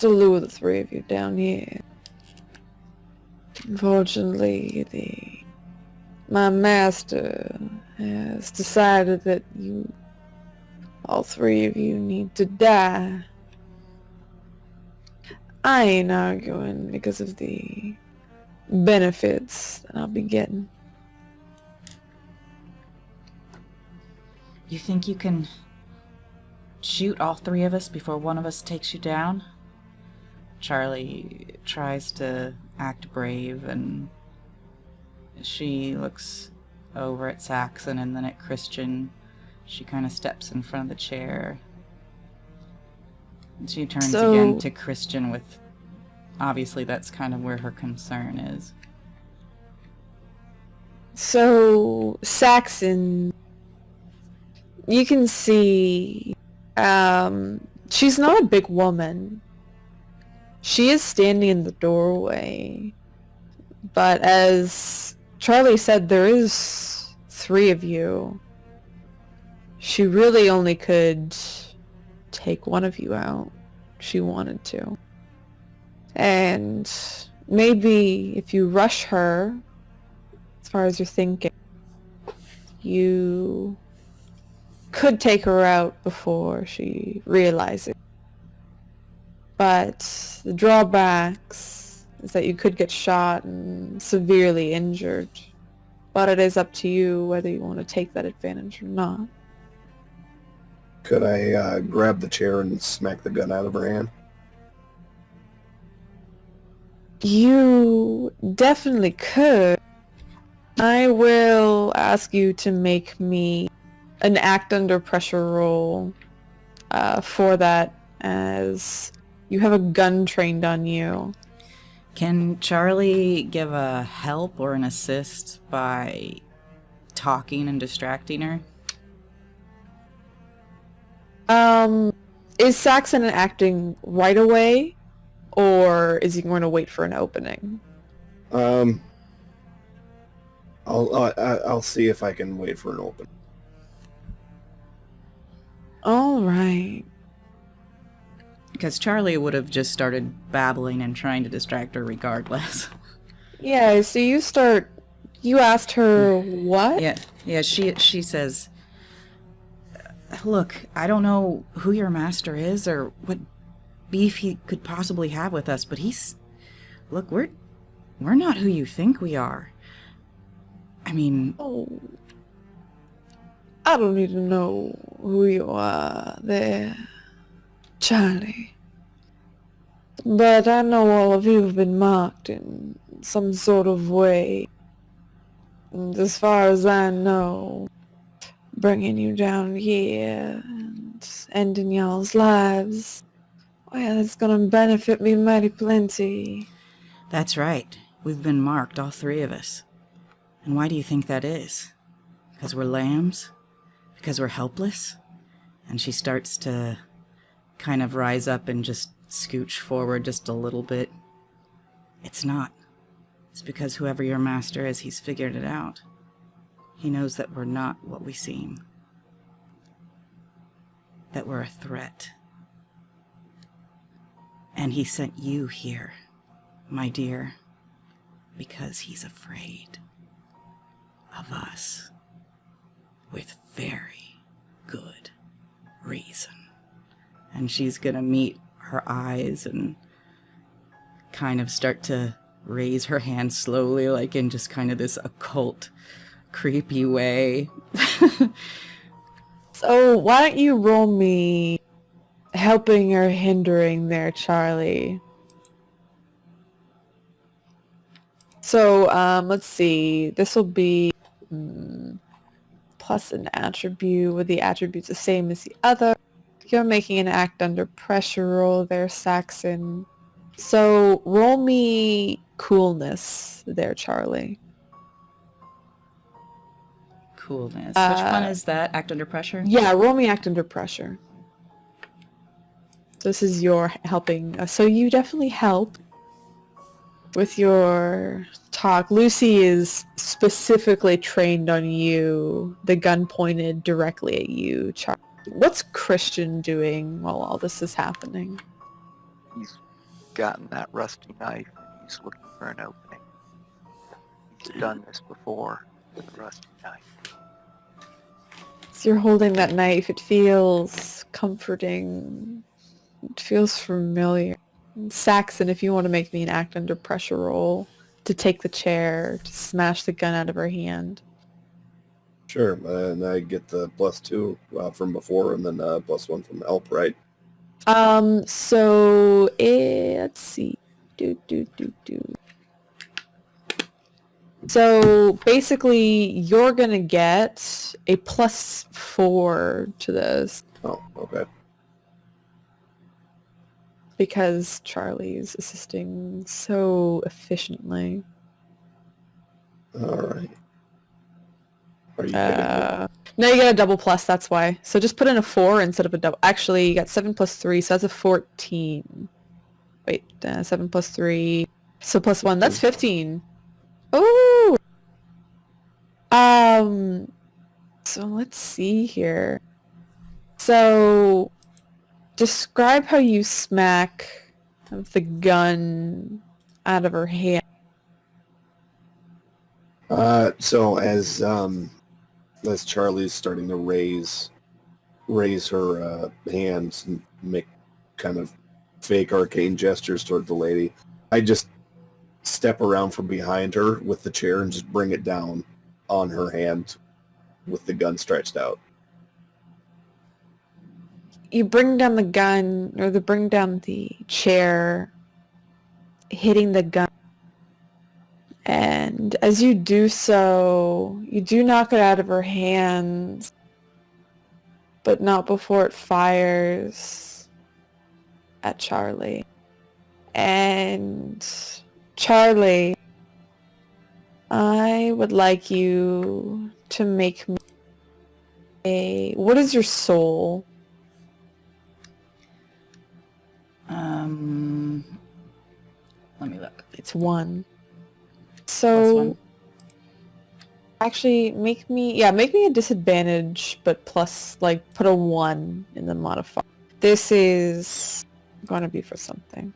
to lure the three of you down here. Unfortunately, my master has decided that all three of you need to die. I ain't arguing because of the benefits that I'll be getting. You think you can shoot all three of us before one of us takes you down? Charlie tries to act brave, and she looks over at Saxon and then at Christian. She kind of steps in front of the chair. And she turns again to Christian with... Obviously, that's kind of where her concern is. So, Saxon, you can see, she's not a big woman. She is standing in the doorway. But as Charlie said, there is three of you. She really only could take one of you out if she wanted to. And maybe if you rush her, as far as you're thinking, you could take her out before she realizes. But the drawbacks is that you could get shot and severely injured. But it is up to you whether you want to take that advantage or not. Could I grab the chair and smack the gun out of her hand? You definitely could. I will ask you to make me an act under pressure roll for that, as you have a gun trained on you. Can Charlie give a help or an assist by talking and distracting her? Is Saxon acting right away, or is he going to wait for an opening? I'll see if I can wait for an opening. All right. Because Charlie would have just started babbling and trying to distract her regardless. Yeah, so you asked her what? Yeah, she says, look, I don't know who your master is or what beef he could possibly have with us, but look, we're not who you think we are. I mean... Oh, I don't need to know who you are there, Charlie. But I know all of you have been marked in some sort of way. And as far as I know, bringing you down here and ending y'all's lives, well, it's gonna benefit me mighty plenty. That's right. We've been marked, all three of us. And why do you think that is? Because we're lambs? Because we're helpless? And she starts to kind of rise up and just scooch forward just a little bit. It's not. It's because whoever your master is, he's figured it out. He knows that we're not what we seem. That we're a threat. And he sent you here, my dear, because he's afraid of us. With very good reason. And she's gonna meet her eyes and kind of start to raise her hand slowly, like in just kind of this occult, creepy way. So why don't you roll me helping or hindering there, Charlie? So, let's see. This will be plus an attribute with the attributes the same as the other. You're making an act under pressure roll there, Saxon. So roll me coolness there, Charlie. Coolness. Which one is that? Act under pressure? Yeah, roll me act under pressure. So this is your helping. So you definitely help with your talk. Lucy is specifically trained on you, the gun pointed directly at you, Charlie. What's Christian doing while all this is happening? He's gotten that rusty knife and he's looking for an opening. He's done this before with a rusty knife. As you're holding that knife, it feels comforting. It feels familiar. Saxon, if you want to make me an act under pressure roll to take the chair, to smash the gun out of her hand. Sure, and I get the +2 from before, and then +1 from help, right? So let's see. So basically, you're gonna get a +4 to this Oh, okay. because Charlie's assisting so efficiently. All right. Are you kidding No, you get a double plus, that's why. So just put in a 4 instead of a double. Actually, you got 7 plus 3, so that's a 14. Wait, 7 plus 3. So plus 1, that's 15. Oh! So let's see here. So, describe how you smack the gun out of her hand. So as Charlie's starting to raise her hands and make kind of fake arcane gestures toward the lady, I just step around from behind her with the chair and just bring it down on her hand with the gun stretched out. You bring down the gun, or bring down the chair, hitting the gun. And as you do so, you do knock it out of her hands, but not before it fires at Charlie. And Charlie, I would like you to make me what is your soul? Let me look. It's 1. Plus So 1. actually make me a disadvantage, but plus, like, put a 1 in the modifier. This is going to be for something.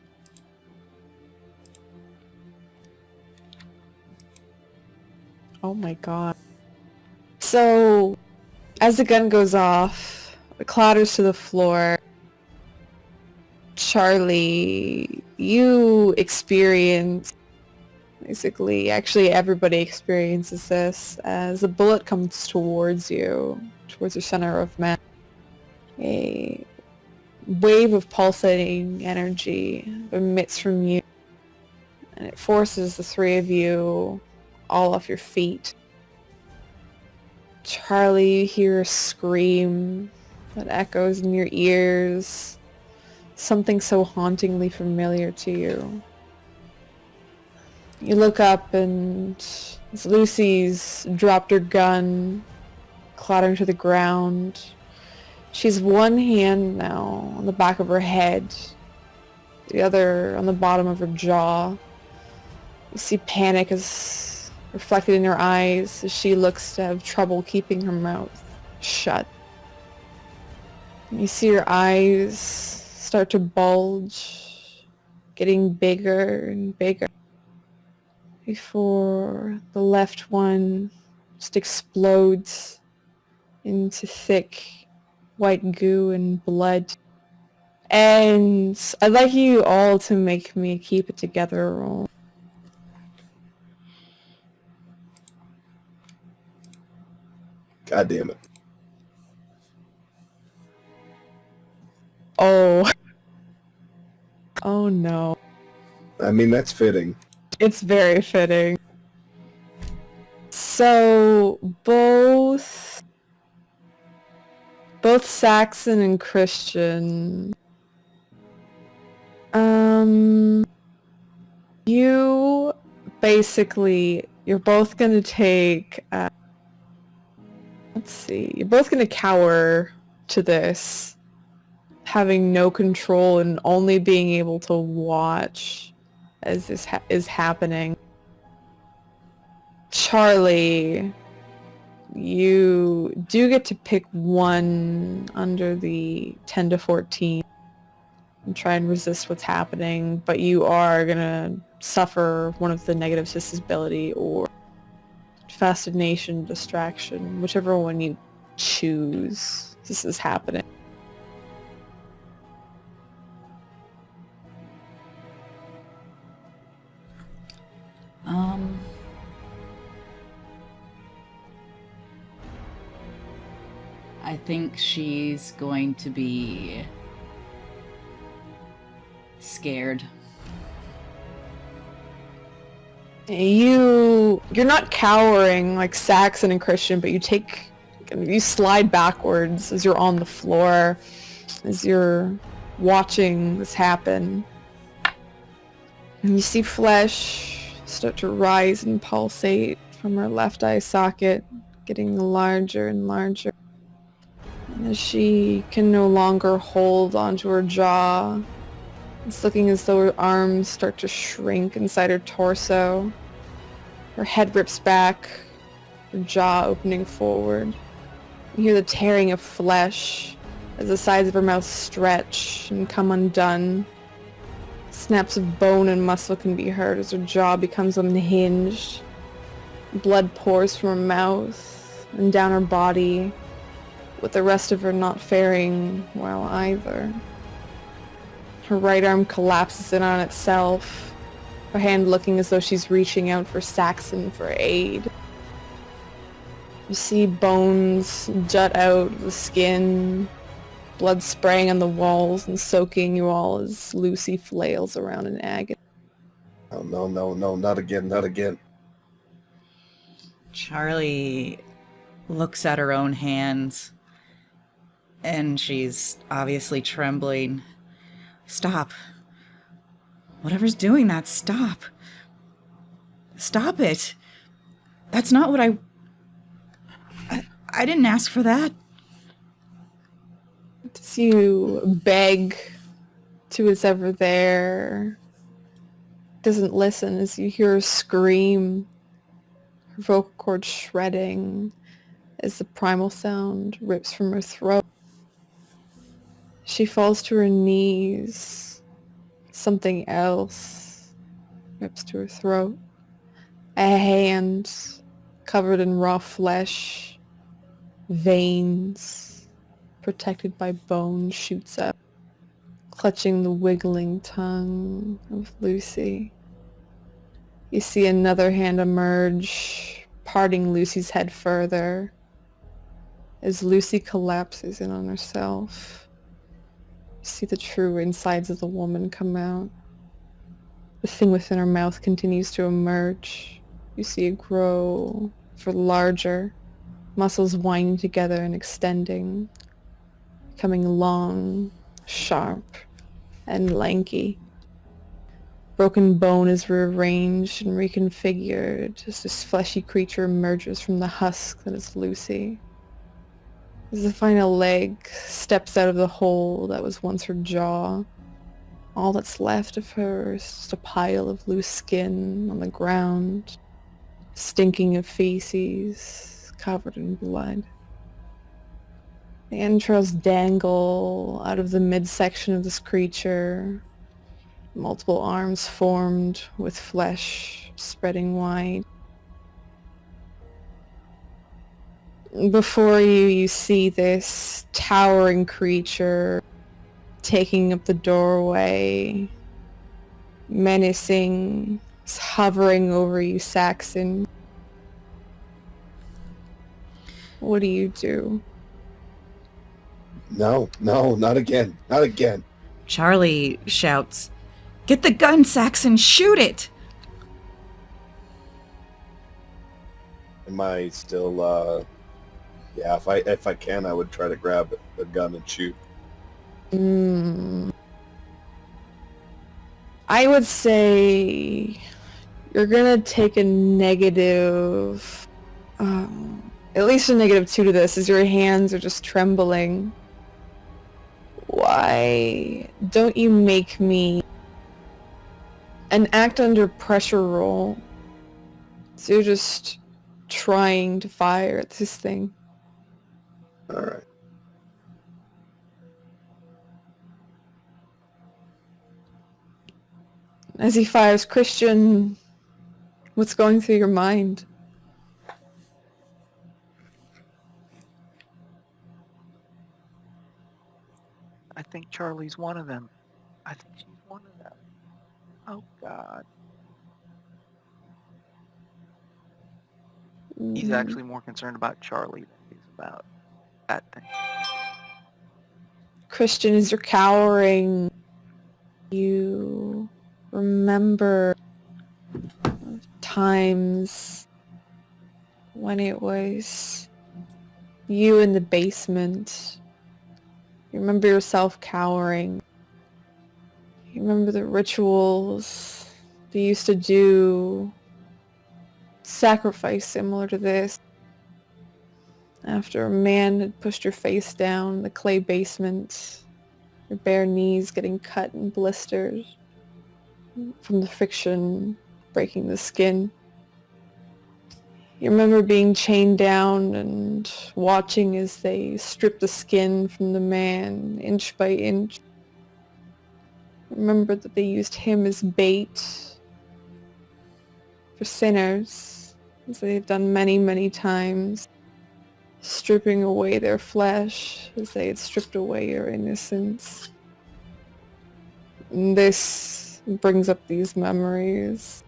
Oh my god. So, as the gun goes off, it clatters to the floor. Charlie, you experience, basically, actually everybody experiences this, as a bullet comes towards you, towards your center of mass. A wave of pulsating energy emits from you, and it forces the 3 of you all off your feet. Charlie, you hear a scream that echoes in your ears, something so hauntingly familiar to you. You look up and Lucy's dropped her gun, clattering to the ground. She's one hand now on the back of her head, the other on the bottom of her jaw. You see panic is reflected in her eyes as she looks to have trouble keeping her mouth shut. And you see her eyes start to bulge, getting bigger and bigger, before the left one just explodes into thick white goo and blood. And I'd like you all to make me a keep it together roll. God damn it. Oh. Oh no. I mean, that's fitting. It's very fitting. So, both both Saxon and Christian. You basically, you're both gonna take, let's see, you're both gonna cower to this, having no control and only being able to watch as this is happening. Charlie, you do get to pick one under the 10 to 14 and try and resist what's happening, but you are gonna suffer one of the negatives, disability or fascination, distraction, whichever one you choose. This is happening. I think she's going to be scared. You're not cowering like Saxon and Christian, but you slide backwards as you're on the floor, as you're watching this happen. And you see flesh start to rise and pulsate from her left eye socket, getting larger and larger. And as she can no longer hold onto her jaw, it's looking as though her arms start to shrink inside her torso. Her head rips back, her jaw opening forward. You hear the tearing of flesh as the sides of her mouth stretch and come undone. Snaps of bone and muscle can be heard as her jaw becomes unhinged. Blood pours from her mouth and down her body, with the rest of her not faring well either. Her right arm collapses in on itself, her hand looking as though she's reaching out for Saxon for aid. You see bones jut out of the skin, blood spraying on the walls and soaking you all as Lucy flails around in agony. Oh, no, not again, not again. Charlie looks at her own hands, and she's obviously trembling. Stop. Whatever's doing that, stop. Stop it. That's not what I didn't ask for that. As you beg to who's ever there, doesn't listen as you hear her scream, her vocal cords shredding as the primal sound rips from her throat. She falls to her knees. Something else rips to her throat. A hand covered in raw flesh, veins protected by bone shoots up, clutching the wiggling tongue of Lucy. You see another hand emerge, parting Lucy's head further as Lucy collapses in on herself. You see the true insides of the woman come out. The thing within her mouth continues to emerge. You see it grow for larger, muscles winding together and extending, becoming long, sharp, and lanky. Broken bone is rearranged and reconfigured as this fleshy creature emerges from the husk that is Lucy. As the final leg steps out of the hole that was once her jaw, all that's left of her is just a pile of loose skin on the ground, stinking of feces, covered in blood. The entrails dangle out of the midsection of this creature, multiple arms formed with flesh spreading wide. Before you, you see this towering creature taking up the doorway, menacing, hovering over you, Saxon. What do you do? No, not again, not again. Charlie shouts, "Get the gun, Saxon! Shoot it!" Am I still, yeah, if I can, I would try to grab it. a gun and shoot. I would say you're gonna take a negative, at least a -2 to this, as your hands are just trembling. Why don't you make me an act under pressure roll? So you're just trying to fire at this thing. All right. As he fires, Christian, what's going through your mind? I think Charlie's one of them. I think she's one of them. Oh, God. He's actually more concerned about Charlie than he is about that thing. Christian, as you're cowering, you remember times when it was you in the basement. You remember yourself cowering. You remember the rituals they used to do, sacrifice similar to this. After a man had pushed your face down the clay basement, your bare knees getting cut and blistered from the friction breaking the skin. You remember being chained down and watching as they stripped the skin from the man inch by inch. Remember that they used him as bait for sinners, as they've done many, many times, stripping away their flesh as they had stripped away your innocence. And this brings up these memories.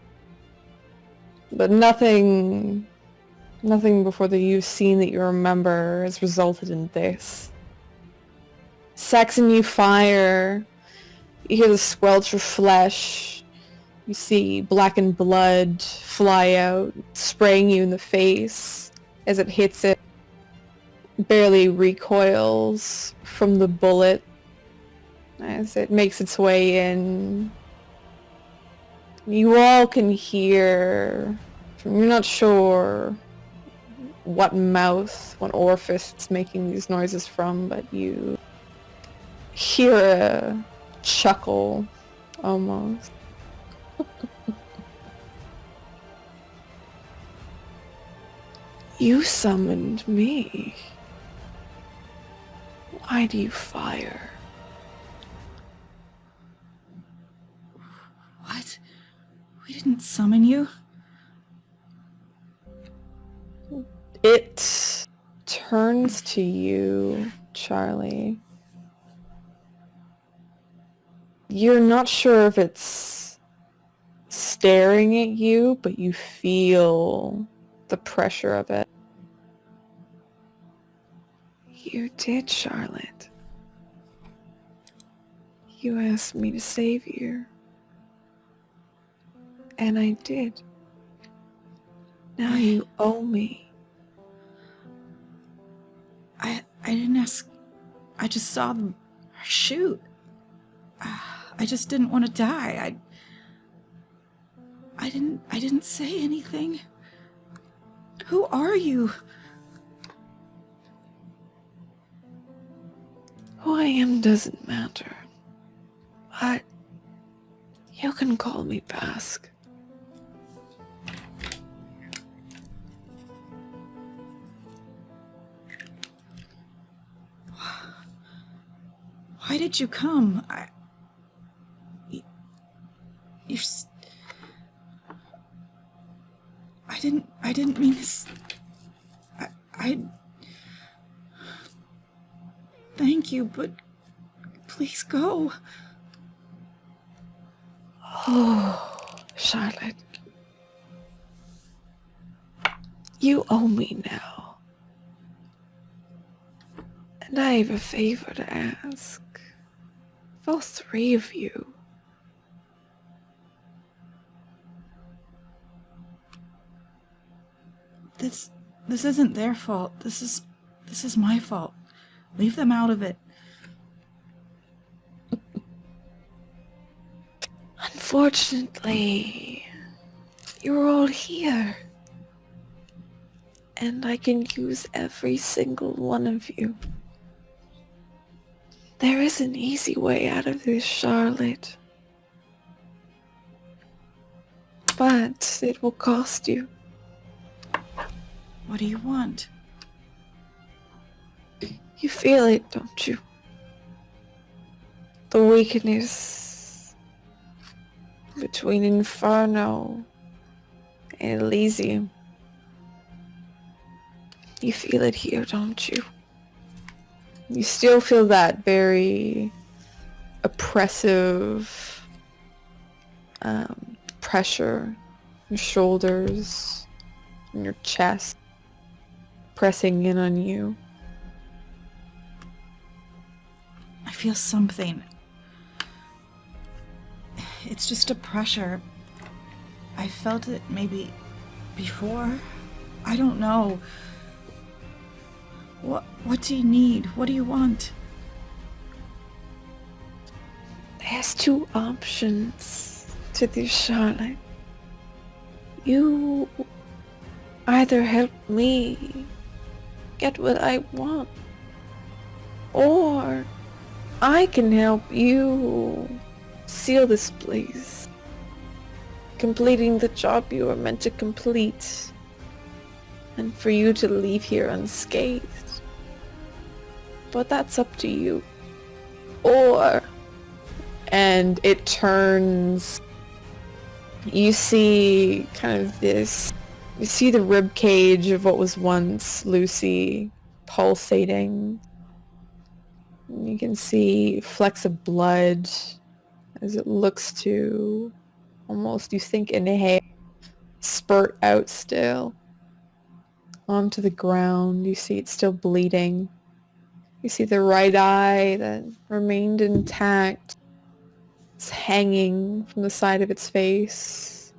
But nothing before that you've seen that you remember has resulted in this. Saxon, you fire. You hear the squelch of flesh. You see blackened blood fly out, spraying you in the face as it hits it. Barely recoils from the bullet as it makes its way in. You all can hear, you're not sure what mouth, what orifice it's making these noises from, but you hear a chuckle, almost. You summoned me. Why do you fire? What? We didn't summon you? It turns to you, Charlie. You're not sure if it's staring at you, but you feel the pressure of it. You did, Charlotte. You asked me to save you. And I did. Now you owe me. I didn't ask. I just saw them shoot. I just didn't want to die. I didn't say anything. Who are you? Who I am doesn't matter. But you can call me Bask. Why did you come? I didn't mean this. Thank you, but please go. Oh, Charlotte. You owe me now. And I have a favor to ask. For all three of you. This isn't their fault. This is my fault. Leave them out of it. Unfortunately, you're all here. And I can use every single one of you. There is an easy way out of this, Charlotte. But it will cost you. What do you want? You feel it, don't you? The weakness between Inferno and Elysium. You feel it here, don't you? You still feel that very oppressive pressure in your shoulders, in your chest, pressing in on you. I feel something. It's just a pressure. I felt it maybe before. I don't know. What do you need? What do you want? There's two options to this, Charlotte. You either help me get what I want, or I can help you seal this place, completing the job you are meant to complete, and for you to leave here unscathed. But that's up to you. Or, and it turns, you see kind of this, you see the rib cage of what was once Lucy pulsating. You can see flecks of blood as it looks to almost, you think, inhale, spurt out still onto the ground. You see it's still bleeding. You see the right eye that remained intact. It's hanging from the side of its face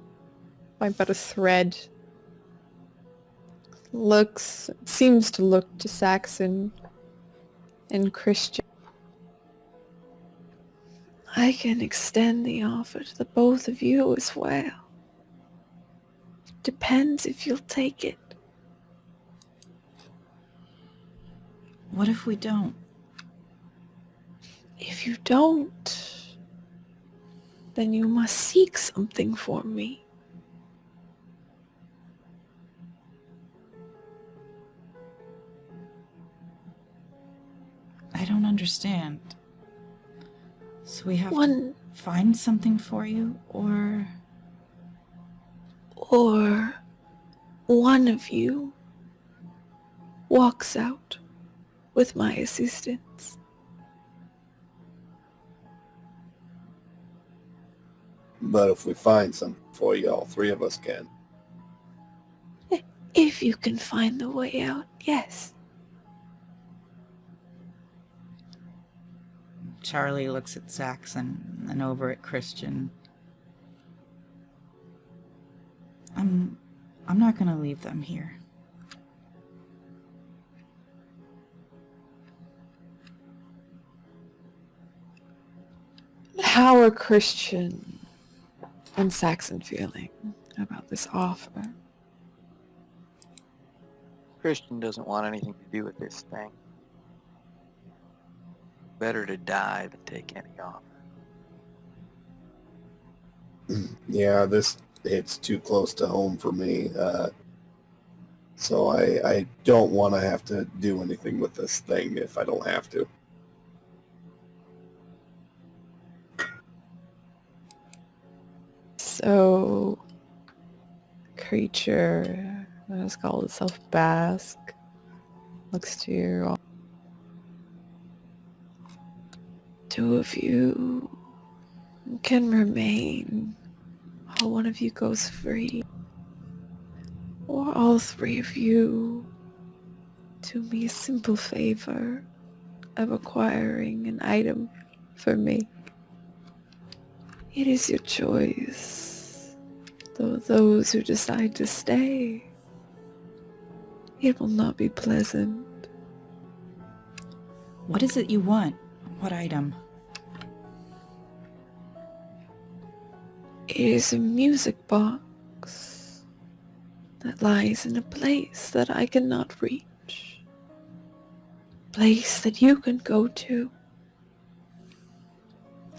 by about a thread. Seems to look to Saxon and Christian. I can extend the offer to the both of you as well. Depends if you'll take it. What if we don't? If you don't, then you must seek something for me. I don't understand. So we have to One find something for you, or one of you walks out with my assistance. But if we find something for you, all three of us can. If you can find the way out, yes. Charlie looks at Saxon and over at Christian. I'm not gonna leave them here. How are Christian and Saxon feeling about this offer? Christian doesn't want anything to do with this thing. Better to die than take any offer. Yeah, this hits too close to home for me. So I don't want to have to do anything with this thing if I don't have to. So, creature that has called itself Basque looks to you. Two of you can remain while one of you goes free, or all three of you do me a simple favor of acquiring an item for me. It is your choice, though those who decide to stay, it will not be pleasant. What is it you want? What item? It is a music box that lies in a place that I cannot reach. A place that you can go to,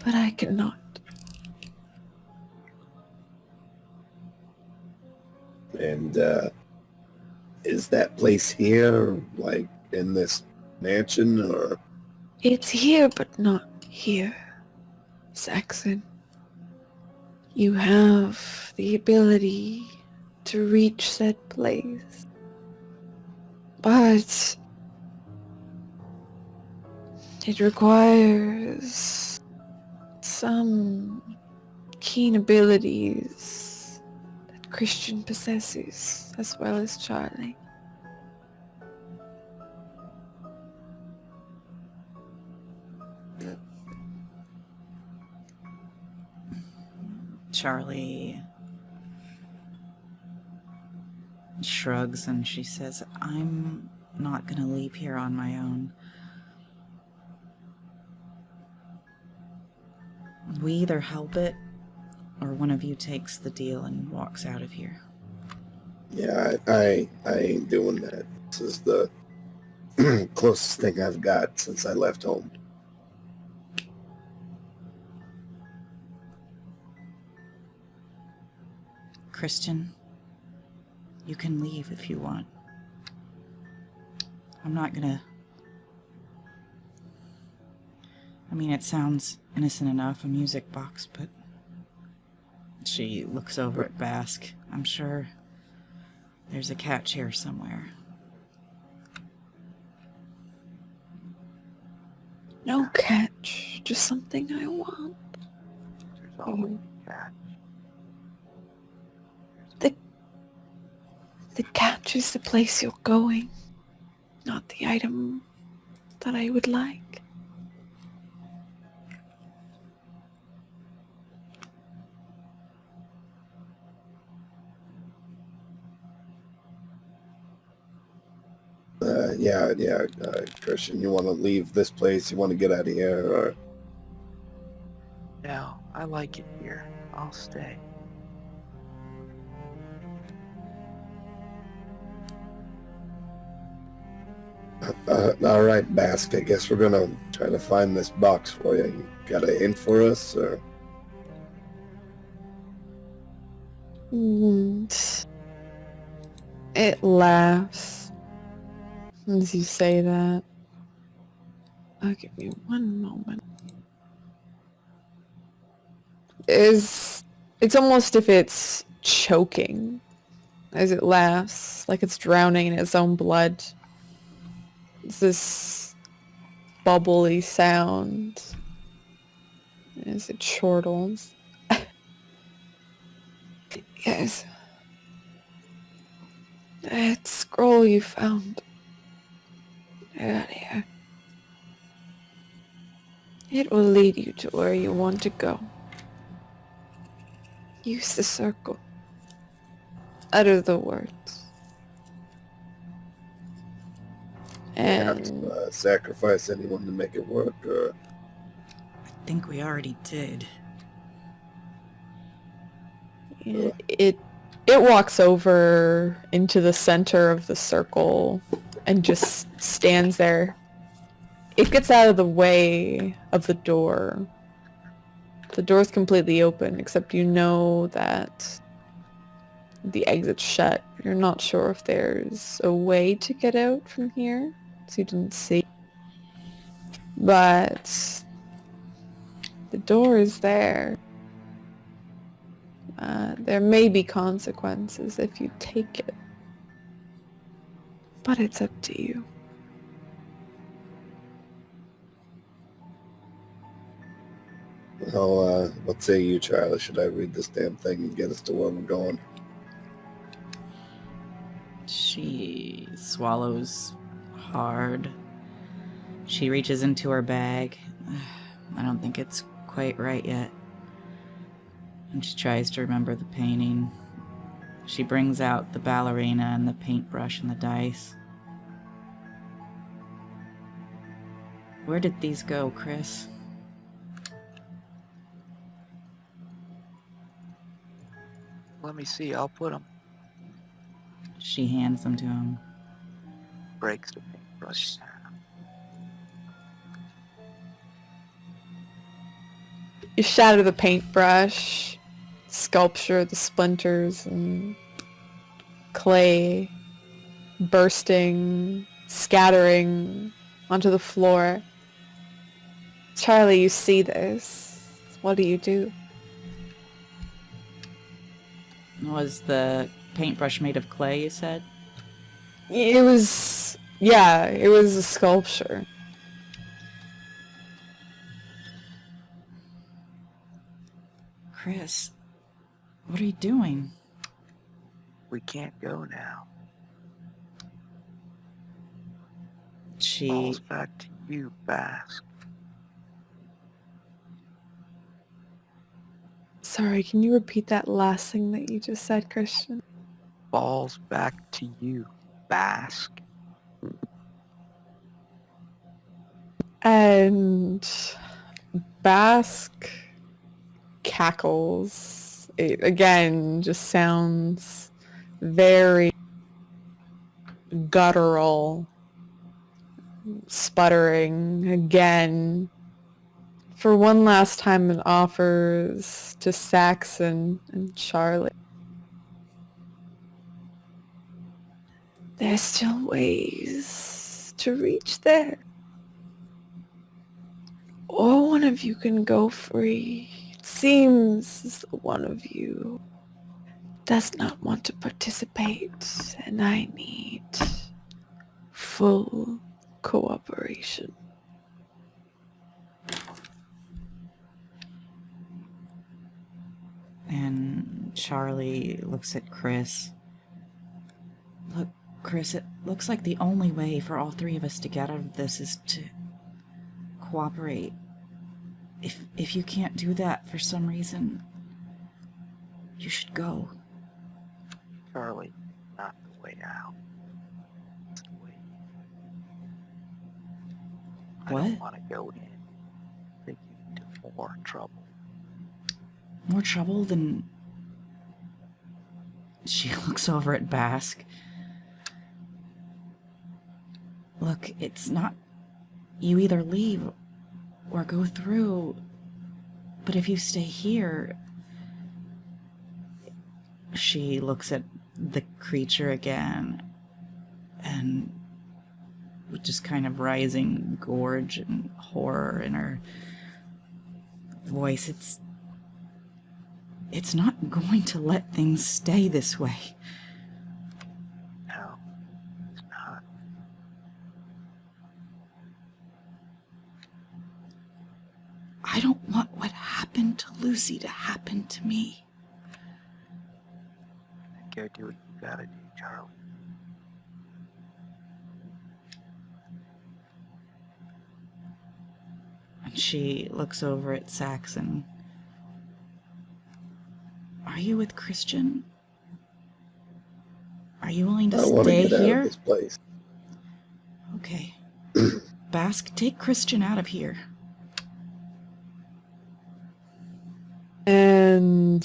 but I cannot. And is that place here, like in this mansion, or? It's here, but not here, Saxon. You have the ability to reach said place, but it requires some keen abilities that Christian possesses, as well as Charlie. Charlie shrugs and she says, I'm not gonna leave here on my own. We either help it, or one of you takes the deal and walks out of here. Yeah, I ain't doing that. This is the closest thing I've got since I left home. Christian, you can leave if you want. I'm not gonna... I mean, it sounds innocent enough, a music box, but... She looks over at Bask. I'm sure there's a catch here somewhere. No catch, just something I want. There's always a catch. The catch is the place you're going, not the item that I would like. Christian, you want to leave this place? You want to get out of here, or? No, I like it here. I'll stay. All right, Bask. I guess we're gonna try to find this box for you. You got a hint for us, or? It laughs as you say that. I'll give you one moment. It's almost if it's choking as it laughs, like it's drowning in its own blood. It's this bubbly sound as it chortles. Yes. That scroll you found earlier. It will lead you to where you want to go. Use the circle. Utter the words. Have And to sacrifice anyone to make it work, or? I think we already did. it walks over into the center of the circle and just stands there. It gets out of the way of the door. The door's completely open, except you know that the exit's shut. You're not sure if there's a way to get out from here, so you didn't see. But the door is there. There may be consequences if you take it, but it's up to you. Well, what say you, Charlie? Should I read this damn thing and get us to where we're going? She swallows hard. She reaches into her bag. I don't think it's quite right yet. And she tries to remember the painting. She brings out the ballerina and the paintbrush and the dice. Where did these go, Chris? Let me see. I'll put them. She hands them to him. Breaks the paintbrush in half. You shatter the paintbrush, sculpture, the splinters, and clay bursting, scattering onto the floor. Charlie, you see this. What do you do? Was the paintbrush made of clay, you said? It was a sculpture. Chris, what are you doing? We can't go now. She... Falls back to you, Bask. Sorry, can you repeat that last thing that you just said, Christian? Falls back to you, Bask. And Bask cackles. It again just sounds very guttural, sputtering again. For one last time, it offers to Saxon and Charlie. There's still ways to reach there. Or one of you can go free. It seems as though one of you does not want to participate, and I need full cooperation. And Charlie looks at Chris. Look, Chris, it looks like the only way for all three of us to get out of this is to cooperate. If you can't do that for some reason, you should go. Charlie, not the way out. It's the way. I What? don't want to go in. Take you into more trouble. More trouble than... She looks over at Bask. Look, it's not... You either leave or go through. But if you stay here... She looks at the creature again. And with just kind of rising gorge and horror in her voice, it's not going to let things stay this way. No, it's not. I don't want what happened to Lucy to happen to me. Go do what you gotta do, Charlie. And she looks over at Saxon. Are you with Christian? Are you willing to I want to stay get out here? of this place. Okay. Bask, take Christian out of here. And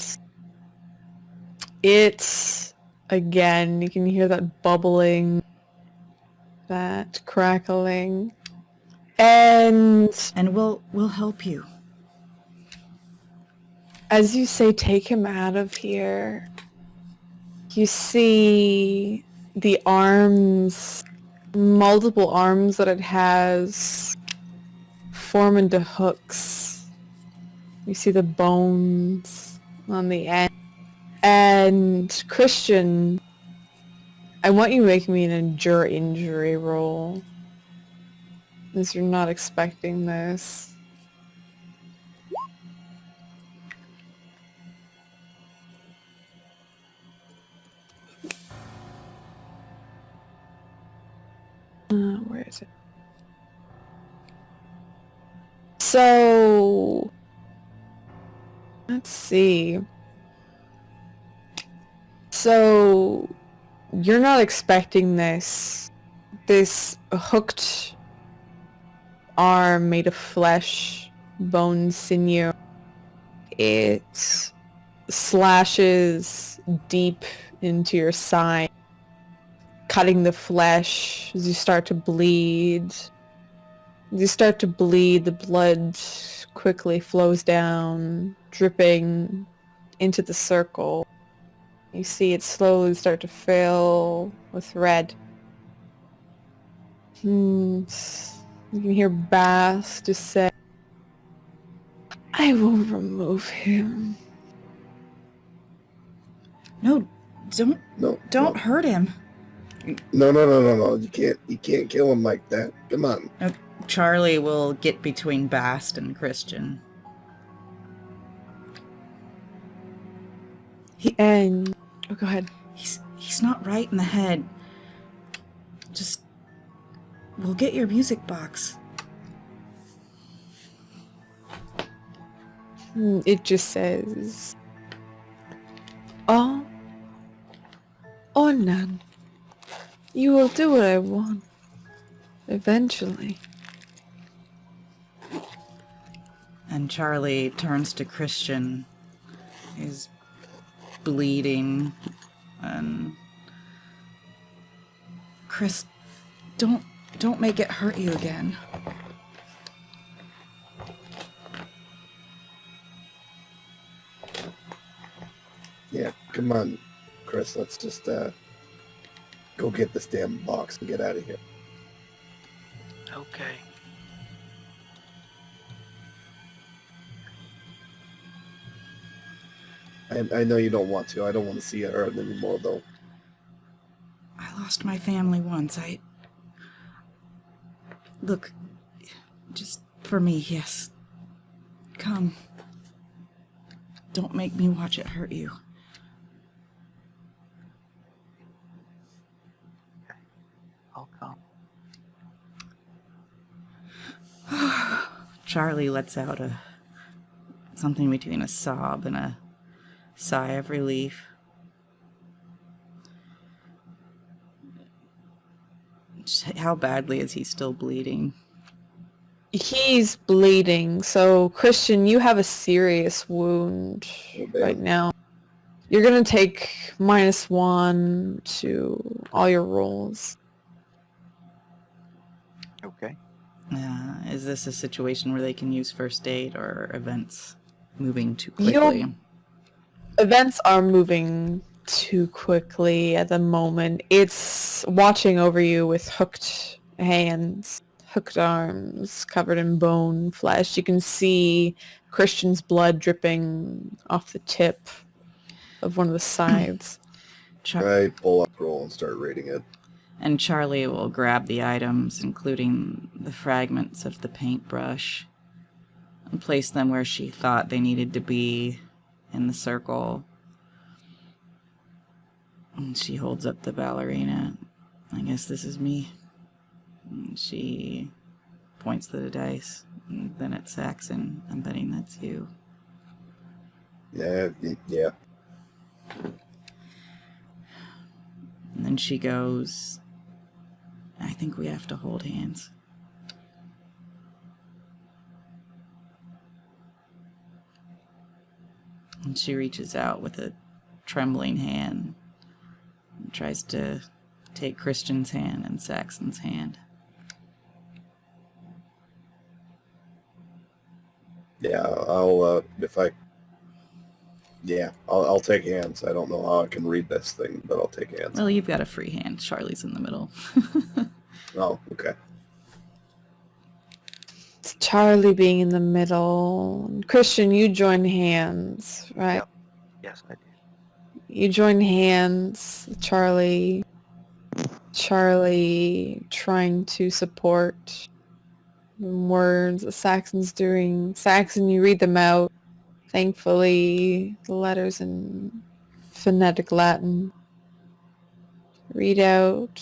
it's, again, you can hear that bubbling, that crackling, and we'll help you. as you say, take him out of here, you see the arms, multiple arms that it has, form into hooks. You see the bones on the end. And Christian, I want you to make me an endure injury roll, as you're not expecting this. Where is it? So, let's see. So, you're not expecting this hooked arm made of flesh, bone, sinew. It slashes deep into your side, cutting the flesh as you start to bleed. As you start to bleed, the blood quickly flows down, dripping into the circle. You see it slowly start to fill with red. You can hear Bass just say, I will remove him. No, don't No, don't hurt him. No. You can't kill him like that. Come on. Charlie will get between Bast and Christian. And oh, go ahead. He's not right in the head. Just, we'll get your music box. It just says, all or none. You will do what I want. Eventually. And Charlie turns to Christian. He's bleeding. And Chris, don't make it hurt you again. Yeah, come on, Chris. Let's just go get this damn box and get out of here. Okay. I know you don't want to. I don't want to see you hurt anymore, though. I lost my family once. Look, just for me, yes. Come. Don't make me watch it hurt you. I'll come. Charlie lets out something between a sob and a sigh of relief. How badly is he still bleeding? He's bleeding, so Christian, you have a serious wound right now. You're gonna take -1 to all your rolls. Okay. Is this a situation where they can use first aid or events moving too quickly? Events are moving too quickly at the moment. It's watching over you with hooked hands, hooked arms, covered in bone, flesh. You can see Christian's blood dripping off the tip of one of the sides. I pull up roll and start reading it. And Charlie will grab the items, including the fragments of the paintbrush, and place them where she thought they needed to be in the circle. And she holds up the ballerina. I guess this is me. And she points to the dice. And then at Saxon. I'm betting that's you. Yeah. And then she goes, I think we have to hold hands. And she reaches out with a trembling hand and tries to take Christian's hand and Saxon's hand. Yeah, I'll take hands. I don't know how I can read this thing, but I'll take hands. Well, you've got a free hand. Charlie's in the middle. Oh, okay. It's Charlie being in the middle. Christian, you join hands, right? Yep. Yes, I did. You join hands, Charlie trying to support the words that Saxon's doing. Saxon, you read them out. Thankfully, the letters in phonetic Latin. Read out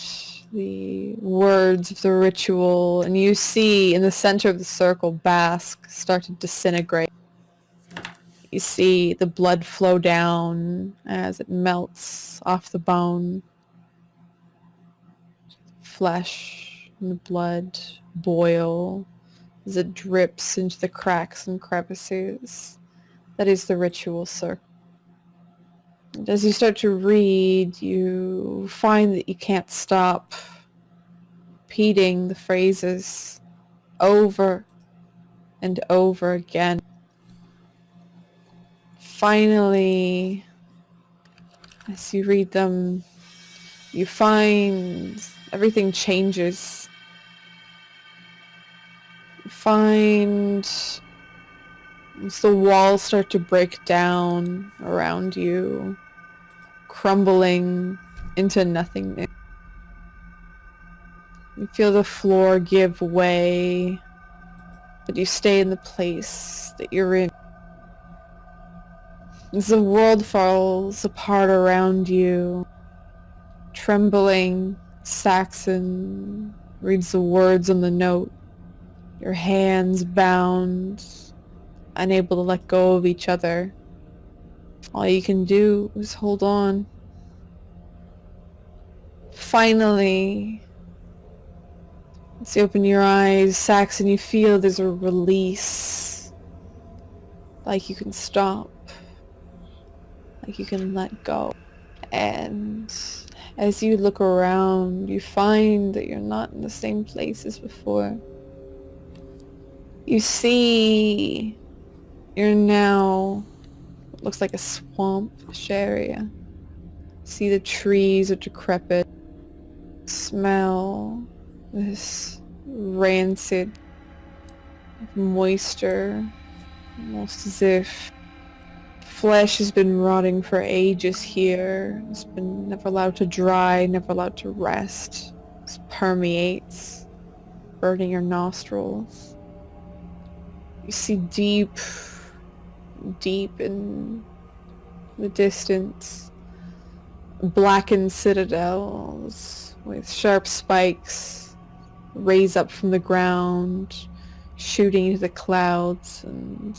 the words of the ritual, and you see in the center of the circle, Basque start to disintegrate. You see the blood flow down as it melts off the bone. Flesh and the blood boil, as it drips into the cracks and crevices. That is the ritual circle. And as you start to read, you find that you can't stop repeating the phrases over and over again. Finally, as you read them, you find everything changes. You find as the walls start to break down around you, crumbling into nothingness. You feel the floor give way, but you stay in the place that you're in. As the world falls apart around you, trembling, Saxon reads the words on the note, your hands bound, unable to let go of each other. All you can do is hold on. Finally, as you open your eyes, Saxon, you feel there's a release. Like you can stop. Like you can let go. And as you look around, you find that you're not in the same place as before. You see you're now what looks like a swamp-ish area. See the trees are decrepit. Smell this rancid moisture, almost as if flesh has been rotting for ages here. It's been never allowed to dry, never allowed to rest. It permeates, burning your nostrils. You see deep in the distance, blackened citadels with sharp spikes raise up from the ground, shooting into the clouds, and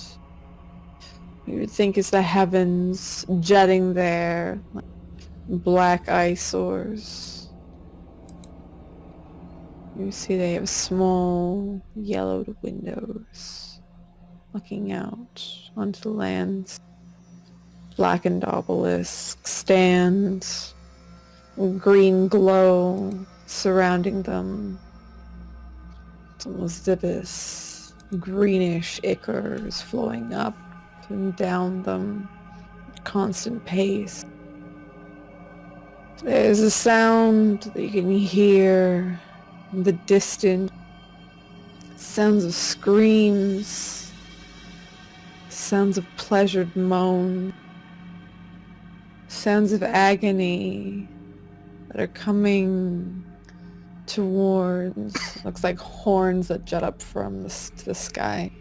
you would think it's the heavens jutting there, like black eyesores. You see they have small yellowed windows looking out onto the lands. Blackened obelisks stand, green glow surrounding them. It's almost as if this greenish ichor is flowing up and down them at constant pace. There's a sound that you can hear in the distance. Sounds of screams, sounds of pleasured moan, sounds of agony that are coming towards, looks like horns that jut up from to the sky.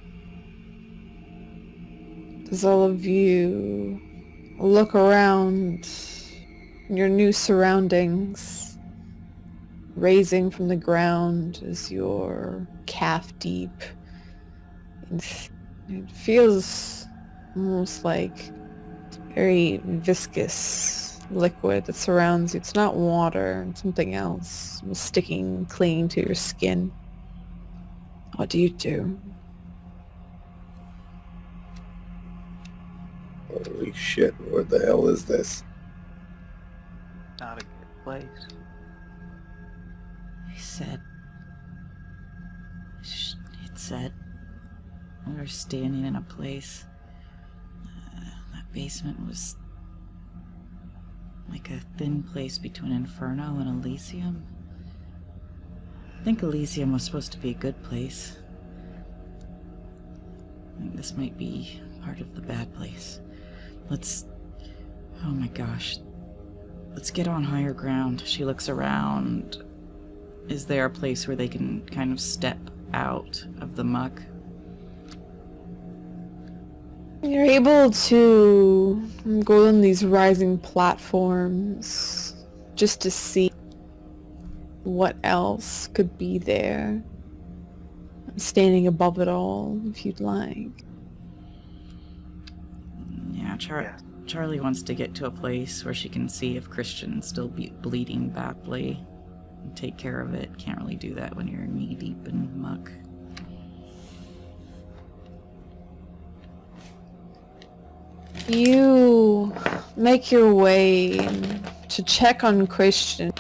As all of you look around in your new surroundings, raising from the ground as you're calf deep, it feels almost like very viscous liquid that surrounds you. It's not water, it's something else, sticking, clinging to your skin. What do you do? Holy shit, where the hell is this? Not a good place. It said we were standing in a place. That basement was like a thin place between Inferno and Elysium. I think Elysium was supposed to be a good place. I think this might be part of the bad place. Oh my gosh. Let's get on higher ground. She looks around. Is there a place where they can kind of step out of the muck? You're able to go on these rising platforms just to see what else could be there. Standing above it all, if you'd like. Yeah, Charlie wants to get to a place where she can see if Christian's still bleeding badly and take care of it. Can't really do that when you're knee deep in muck. You make your way to check on Christian.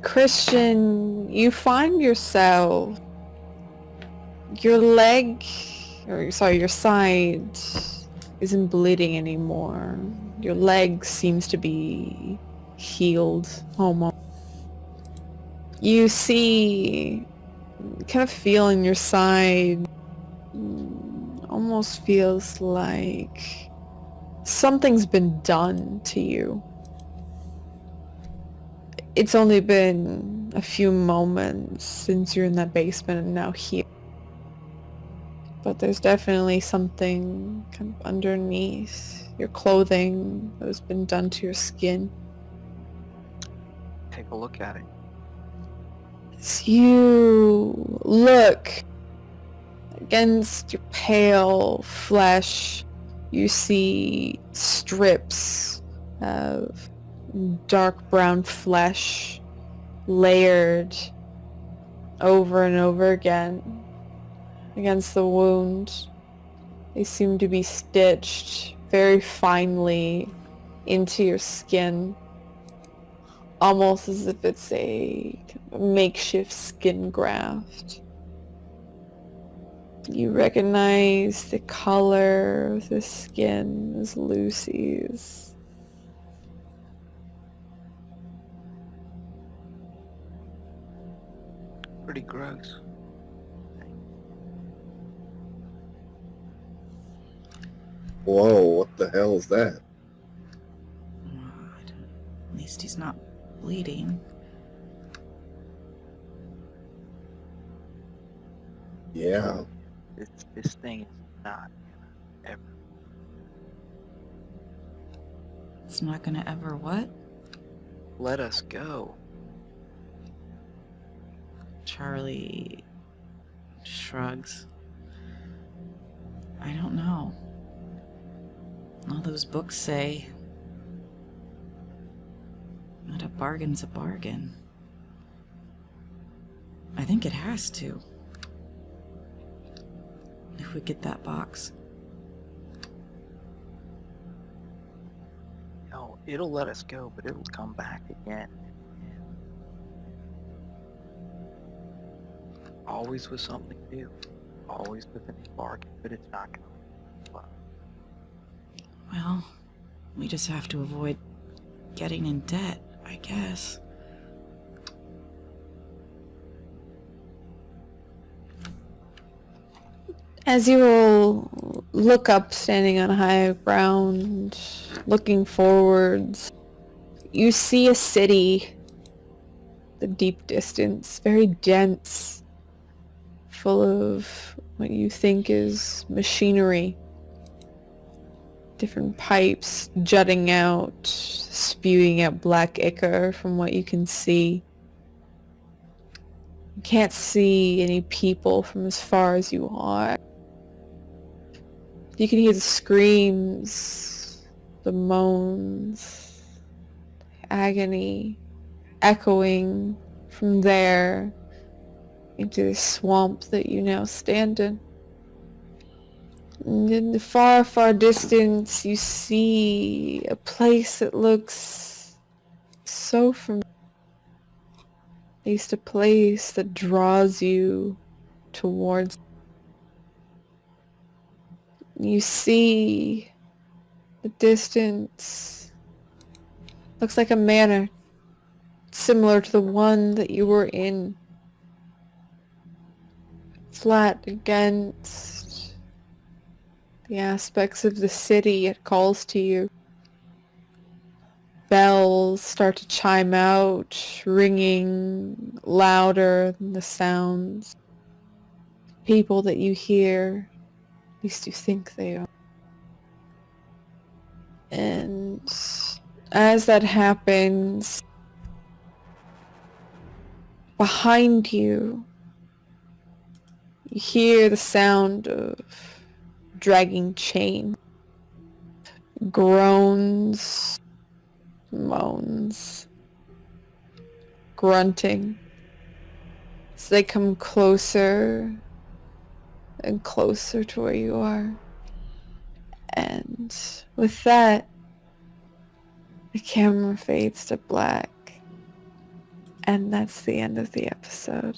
Christian, you find yourself, your leg, or sorry, your side isn't bleeding anymore. Your leg seems to be healed almost. You see, kind of feel in your side, almost feels like something's been done to you. It's only been a few moments since you're in that basement and now here. But there's definitely something kind of underneath your clothing that has been done to your skin. Take a look at it. As you look against your pale flesh, you see strips of dark brown flesh layered over and over again against the wound. They seem to be stitched very finely into your skin, almost as if it's a makeshift skin graft. You recognize the color of the skin as Lucy's. Pretty gross. Whoa, what the hell is that? At least he's not bleeding. Yeah. This thing is not gonna ever. It's not gonna ever what? Let us go. Charlie shrugs. I don't know. All those books say that a bargain's a bargain. I think it has to. If we get that box. No, it'll let us go, but it'll come back again. Always with something new. Always with a new bargain, but it's not gonna. Well, we just have to avoid getting in debt, I guess. As you all look up, standing on high ground, looking forwards, you see a city, the deep distance, very dense, full of what you think is machinery. Different pipes jutting out, spewing out black ichor from what you can see. You can't see any people from as far as you are. You can hear the screams, the moans, agony echoing from there into the swamp that you now stand in. And in the far, far distance, you see a place that looks so familiar. At least a place that draws you towards. You see the distance. Looks like a manor, similar to the one that you were in. Flat against the aspects of the city it calls to you. Bells start to chime out, ringing louder than the sounds. People that you hear, at least you think they are. And as that happens, behind you, you hear the sound of dragging chain, groans, moans, grunting as they come closer and closer to where you are. And And with that, the camera fades to black. And that's the end of the episode.